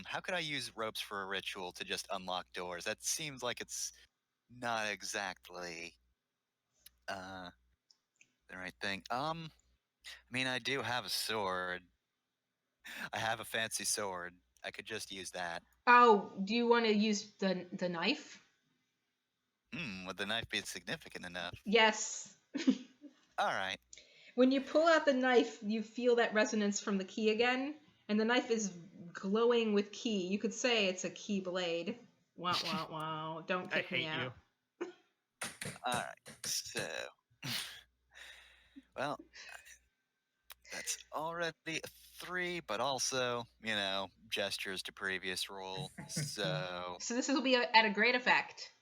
how could I use ropes for a ritual to just unlock doors? That seems like it's not exactly uh the right thing. I mean, I do have a sword. I have a fancy sword. I could just use that. Oh, do you want to use the knife? Would the knife be significant enough? Yes. All right. When you pull out the knife, you feel that resonance from the key again, and the knife is glowing with key. You could say it's a key blade. Wow, wow, wow. Don't I kick me hate out. you. All right. So, well, that's already a 3, but also, gestures to previous roll. So, So this will be at a great effect.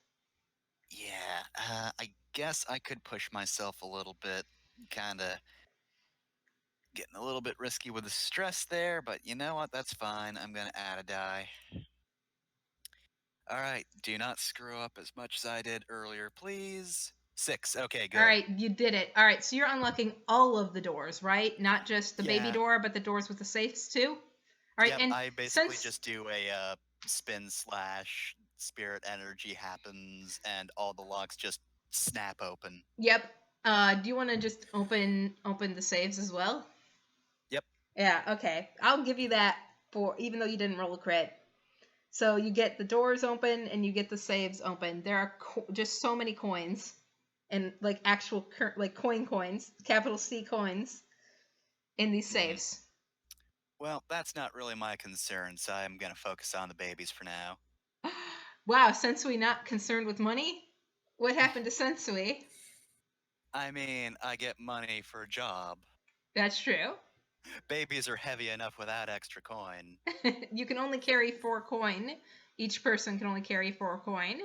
yeah, I guess I could push myself a little bit. Kind of getting a little bit risky with the stress there, but you know what? That's fine. I'm going to add a die. All right. Do not screw up as much as I did earlier, please. 6. Okay, All good. right, you did it. All right, so you're unlocking all of the doors, right? Not just the baby Yeah. door, but the doors with the safes too. All right, Yep, and I basically since just do a spin slash spirit energy happens and all the locks just snap open. yep, do you want to just open the saves as well? Yep. Yeah, okay. I'll give you that for even though you didn't roll a crit. So you get the doors open and you get the saves open. There are just so many coins and like actual like coins, capital C coins in these Hmm. saves. Well, that's not really my concern, so I'm gonna focus on the babies for now. Wow, Sensui not concerned with money? What happened to Sensui? I mean, I get money for a job. That's true. Babies are heavy enough without extra coin. You can only carry 4 coin. Each person can only carry 4 coin.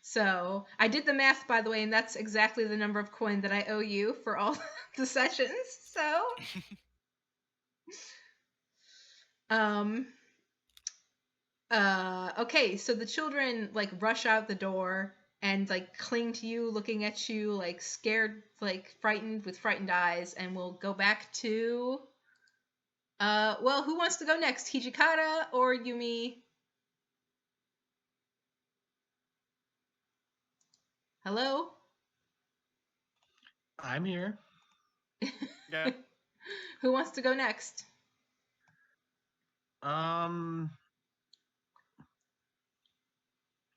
So I did the math, by the way, and that's exactly the number of coin that I owe you for all the sessions. So, um, okay. So the children like rush out the door and like cling to you, looking at you like scared, like frightened with frightened eyes, and we'll go back to. Well, who wants to go next, Hijikata or Yumi? Hello. I'm here. Yeah. Who wants to go next? Um,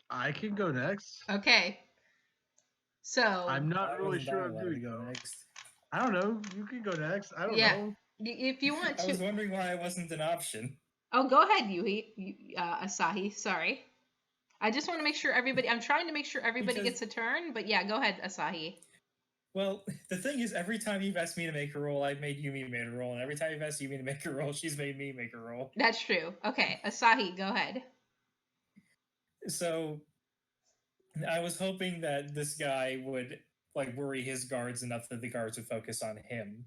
I can go next. Okay. So I'm not Why really wasn't sure I I'm allowed to doing go though. next? I don't know. You can go next. I don't Yeah. know. If you want I to. was wondering why I wasn't an option. Oh, go ahead, Asahi. Sorry. I just want to make sure everybody. I'm trying to make sure everybody Because- gets a turn, but yeah, go ahead, Asahi. Well, the thing is, every time you've asked me to make a roll, I've made Yumi make a roll, and every time you've asked Yumi to make a roll, she's made me make a roll. That's true. Okay, Asahi, go ahead. So, I was hoping that this guy would like worry his guards enough that the guards would focus on him.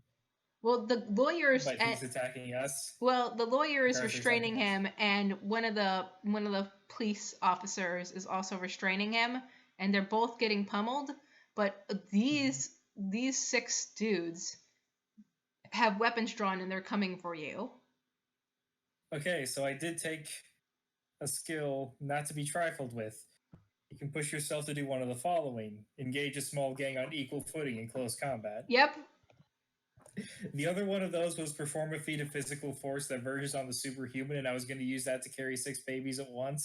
Well, the lawyers. But he's attacking us. Well, the lawyer is Guards are restraining attacking him, and one of the police officers is also restraining him, and they're both getting pummeled. But these 6 dudes have weapons drawn, and they're coming for you. Okay, so I did take a skill not to be trifled with. You can push yourself to do one of the following: engage a small gang on equal footing in close combat. Yep. The other one of those was perform a feat of physical force that verges on the superhuman, and I was going to use that to carry 6 babies at once.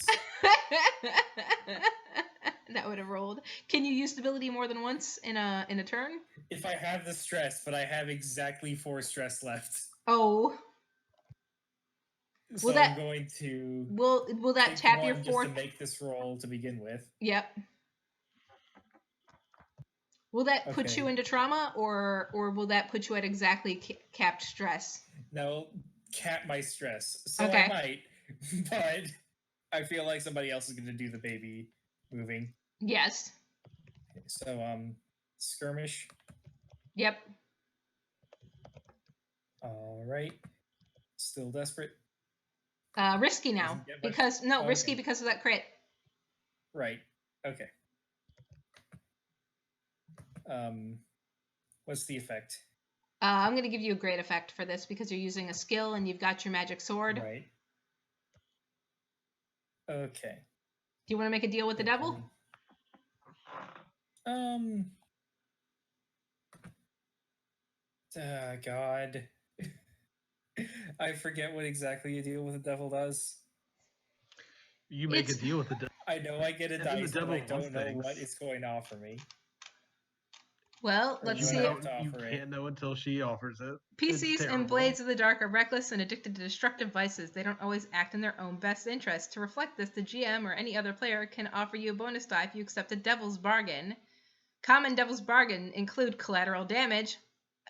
That would have rolled. Can you use stability more than once in a turn? If I have the stress, but I have exactly 4 stress left. Oh. So I'm going to will that take tap one your just fourth? to make this roll to begin with. Yep. Will that put Okay. you into trauma, or will that put you at exactly capped stress? No, cap my stress. So Okay. I might, but I feel like somebody else is going to do the baby moving. Yes. So skirmish. Yep. All right. Still desperate. Risky now Doesn't get much- because no, okay. risky because of that crit. Right. Okay. What's the effect? I'm going to give you a great effect for this because you're using a skill and you've got your magic sword. Right. Okay. Do you want to make a deal with the devil? God. I forget what exactly a deal with the devil does. You make a deal with the devil. I know I get a And then the dice, but devil I don't wants know things. what it's going to offer me. Well, Or let's do see. I have If to You offer it? can't know until she offers it. PCs It's and terrible. Blades of the Dark are reckless and addicted to destructive vices. They don't always act in their own best interest. To reflect this, the GM or any other player can offer you a bonus die if you accept a Devil's Bargain. Common Devil's Bargain include collateral damage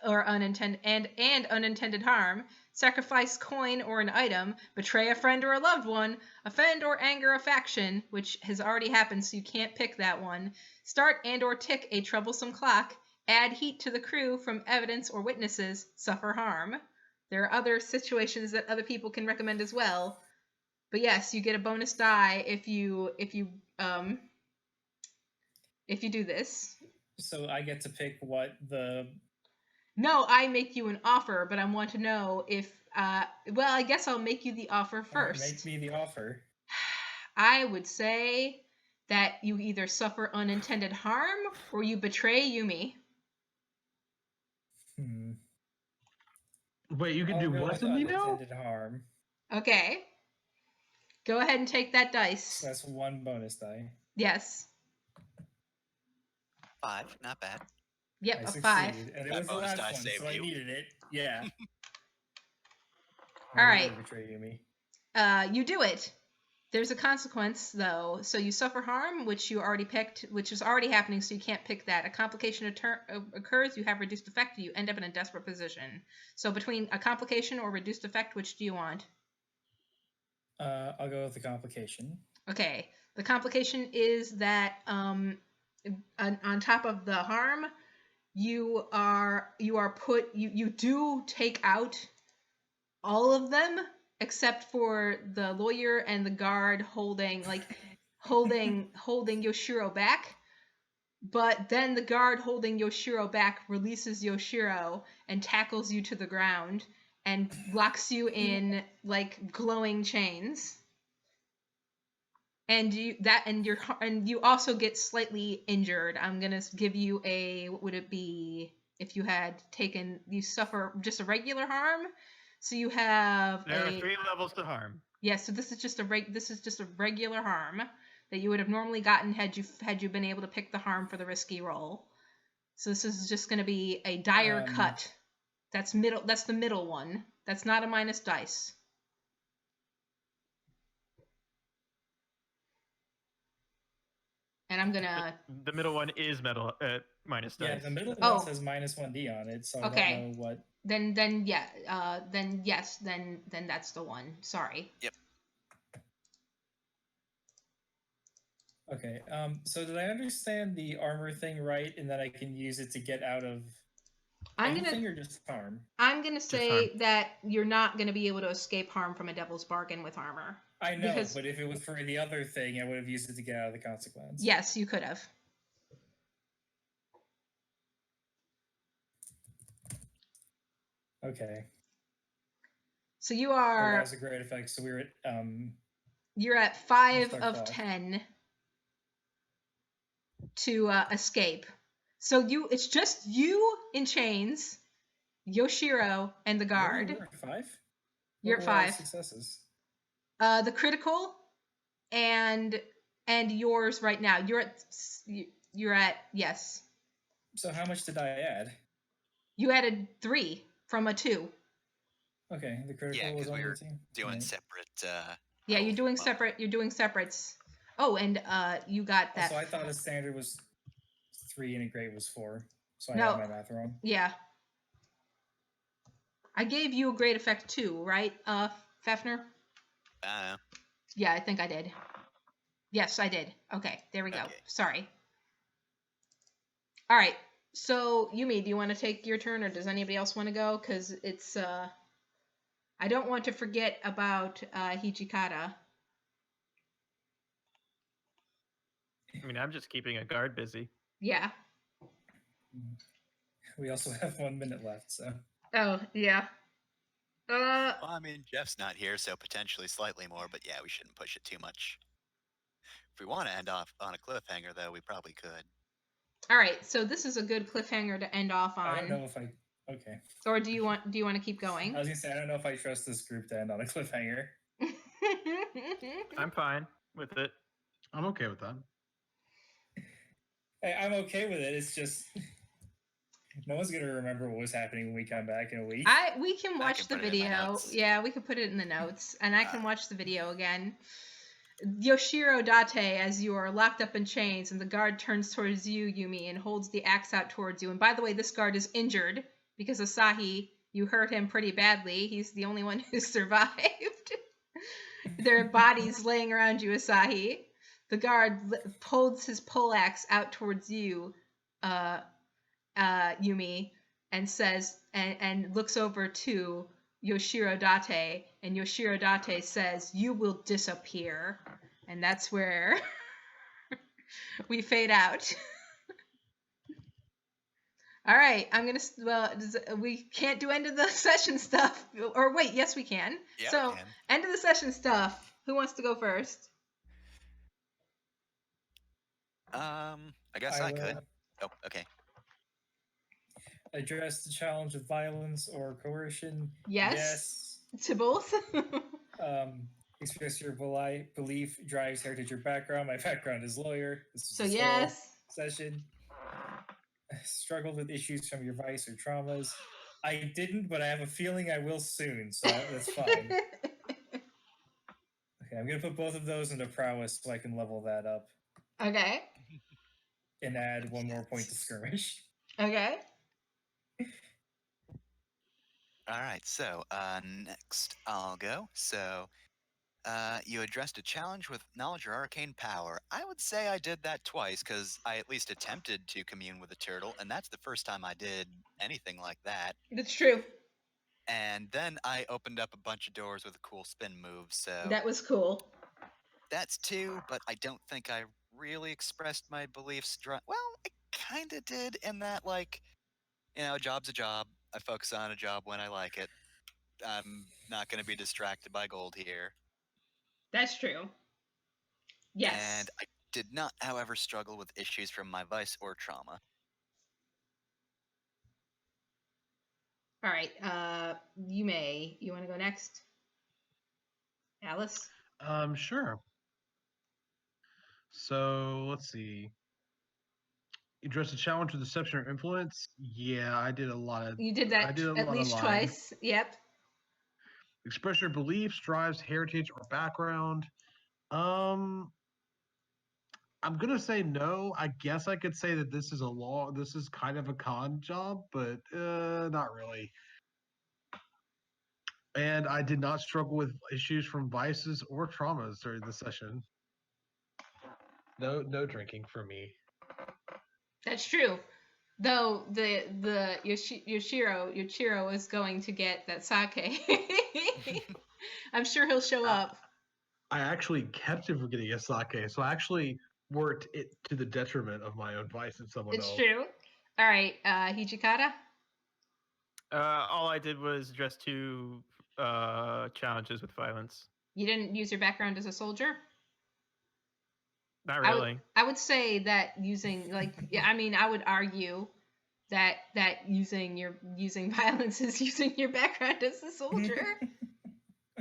or unintended harm, sacrifice coin or an item, betray a friend or a loved one, offend or anger a faction, which has already happened so you can't pick that one, start and or tick a troublesome clock, add heat to the crew from evidence or witnesses, suffer harm. There are other situations that other people can recommend as well. But yes, you get a bonus die if you do this. So I get to pick what the... No, I make you an offer, but I want to know if well, I guess I'll make you the offer first. Make me the offer. I would say that you either suffer unintended harm or you betray Yumi. Wait, you can do go what with to me now? unintended harm. Okay. Go ahead and take that dice. So that's 1 bonus die. Yes. 5, not bad. Yep, I a succeeded, 5. and it That was the bonus last die one, saved so I you. needed it. Yeah. All right. Betray Yumi. You do it. There's a consequence, though. So you suffer harm, which you already picked, which is already happening, so you can't pick that. A complication occurs, you have reduced effect, you end up in a desperate position. So between a complication or reduced effect, which do you want? I'll go with the complication. Okay. The complication is that on top of the harm, you do take out all of them except for the lawyer and the guard holding Yoshiro back. But then the guard holding Yoshiro back releases Yoshiro and tackles you to the ground and locks you in like glowing chains. And you also get slightly injured. I'm gonna give you a, what would it be if you had taken, you suffer just a regular harm. So you have There are 3 levels to harm. Yeah, so this is just a regular harm. that you would have normally gotten had you been able to pick the harm for the risky roll. So this is just going to be a dire cut. That's middle. That's the middle one. That's not a minus dice. And I'm gonna. The middle one is minus dice. Yeah, the middle Oh. one says -1d on it, so I Okay. don't know what. Then yeah. Then yes. Then that's the one. Sorry. Yep. Okay. So did I understand the armor thing right, in that I can use it to get out of anything or just harm? I'm gonna say that you're not gonna be able to escape harm from a devil's bargain with armor. I know, but if it was for the other thing, I would have used it to get out of the consequence. Yes, you could have. Okay. So you are. That was a great effect. So we were at. You're at 5 Star of clock. 10 to escape. So it's just you in chains, Yoshiro, and the guard. You're at 5. You're at 5. Successes. The critical, and yours right now. You're at yes. So how much did I add? You added 3 from a 2. Okay, the critical was on we were 13. doing Right. separate. Yeah, you're rolls doing from separate. You're doing separates. Oh, and you got that. So I thought a standard was 3 and a great was 4. So I No. had my math wrong. Yeah. I gave you a great effect too, right, Fefner? Yeah, I think I did. Yes, I did. Okay, there we go. Okay. Sorry. All right. So, Yumi, do you want to take your turn, or does anybody else want to go? Because it's, I don't want to forget about Hijikata. I mean, I'm just keeping a guard busy. Yeah. We also have 1 minute left, so. Oh, yeah. Well, I mean, Jeff's not here, so potentially slightly more, but yeah, we shouldn't push it too much. If we want to end off on a cliffhanger, though, we probably could. All right, so this is a good cliffhanger to end off on. I don't know if I. Okay. Or do you want to keep going? I was gonna say, I don't know if I trust this group to end on a cliffhanger. I'm fine with it. I'm okay with that. Hey, I'm okay with it. It's just no one's gonna remember what was happening when we come back in a week. We can watch the put it in my video. notes. Yeah, we can put it in the notes, and I can watch the video again. Yoshiro Date, as you are locked up in chains, and the guard turns towards you, Yumi, and holds the axe out towards you. And by the way, this guard is injured because Asahi, you hurt him pretty badly. He's the only one who survived. There are bodies laying around you, Asahi. The guard holds his poleaxe out towards you, Yumi, and says, and looks over to Yoshiro Date, and Yoshiro Date says, "You will disappear," and that's where we fade out. All right, I'm gonna. Well, we can't do end of the session stuff, or wait, yes, we can. Yeah, so we can. end of the session stuff. Who wants to go first? I guess I could. Oh, okay. Address the challenge of violence or coercion. Yes. To both. Express your belief drives heritage or background. My background is lawyer. This is So a solo yes. session. Struggled with issues from your vice or traumas. I didn't, but I have a feeling I will soon, so that's fine. Okay, I'm gonna put both of those into prowess so I can level that up. Okay. And add 1 more point to skirmish. Okay. All right, so next I'll go. So you addressed a challenge with knowledge or arcane power. I would say I did that twice because I at least attempted to commune with a turtle, and that's the first time I did anything like that. That's true. And then I opened up a bunch of doors with a cool spin move, so That was cool. that's 2, but I don't think I really expressed my beliefs. Well, I kind of did in that, like, you know, a job's a job. I focus on a job when I like it. I'm not going to be distracted by gold here. That's true. Yes. And I did not, however, struggle with issues from my vice or trauma. All right. You want to go next? Alice? Sure. So let's see. Address a challenge with deception or influence. Yeah, I did a lot of. You did I that did a at lot of least lying. twice. Yep. Express your beliefs, drives, heritage, or background. I'm gonna say no. I guess I could say that this is a law. This is kind of a con job, but not really. And I did not struggle with issues from vices or traumas during the session. No drinking for me. That's true. Though the Yoshiro is going to get that sake. I'm sure he'll show up. I actually kept him from getting a sake, so I actually worked it to the detriment of my own vice and someone It's else. true. All right, Hijikata. All I did was address 2 challenges with violence. You didn't use your background as a soldier. Not really. I would say that using I would argue that using violence is using your background as a soldier.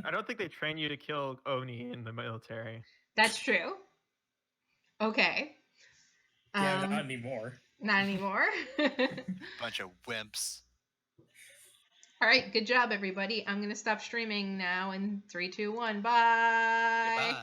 I don't think they train you to kill Oni in the military. That's true. Okay. Yeah, not anymore. Not anymore. Bunch of wimps. All right, good job, everybody. I'm gonna stop streaming now in 3, 2, 1. Bye. Goodbye.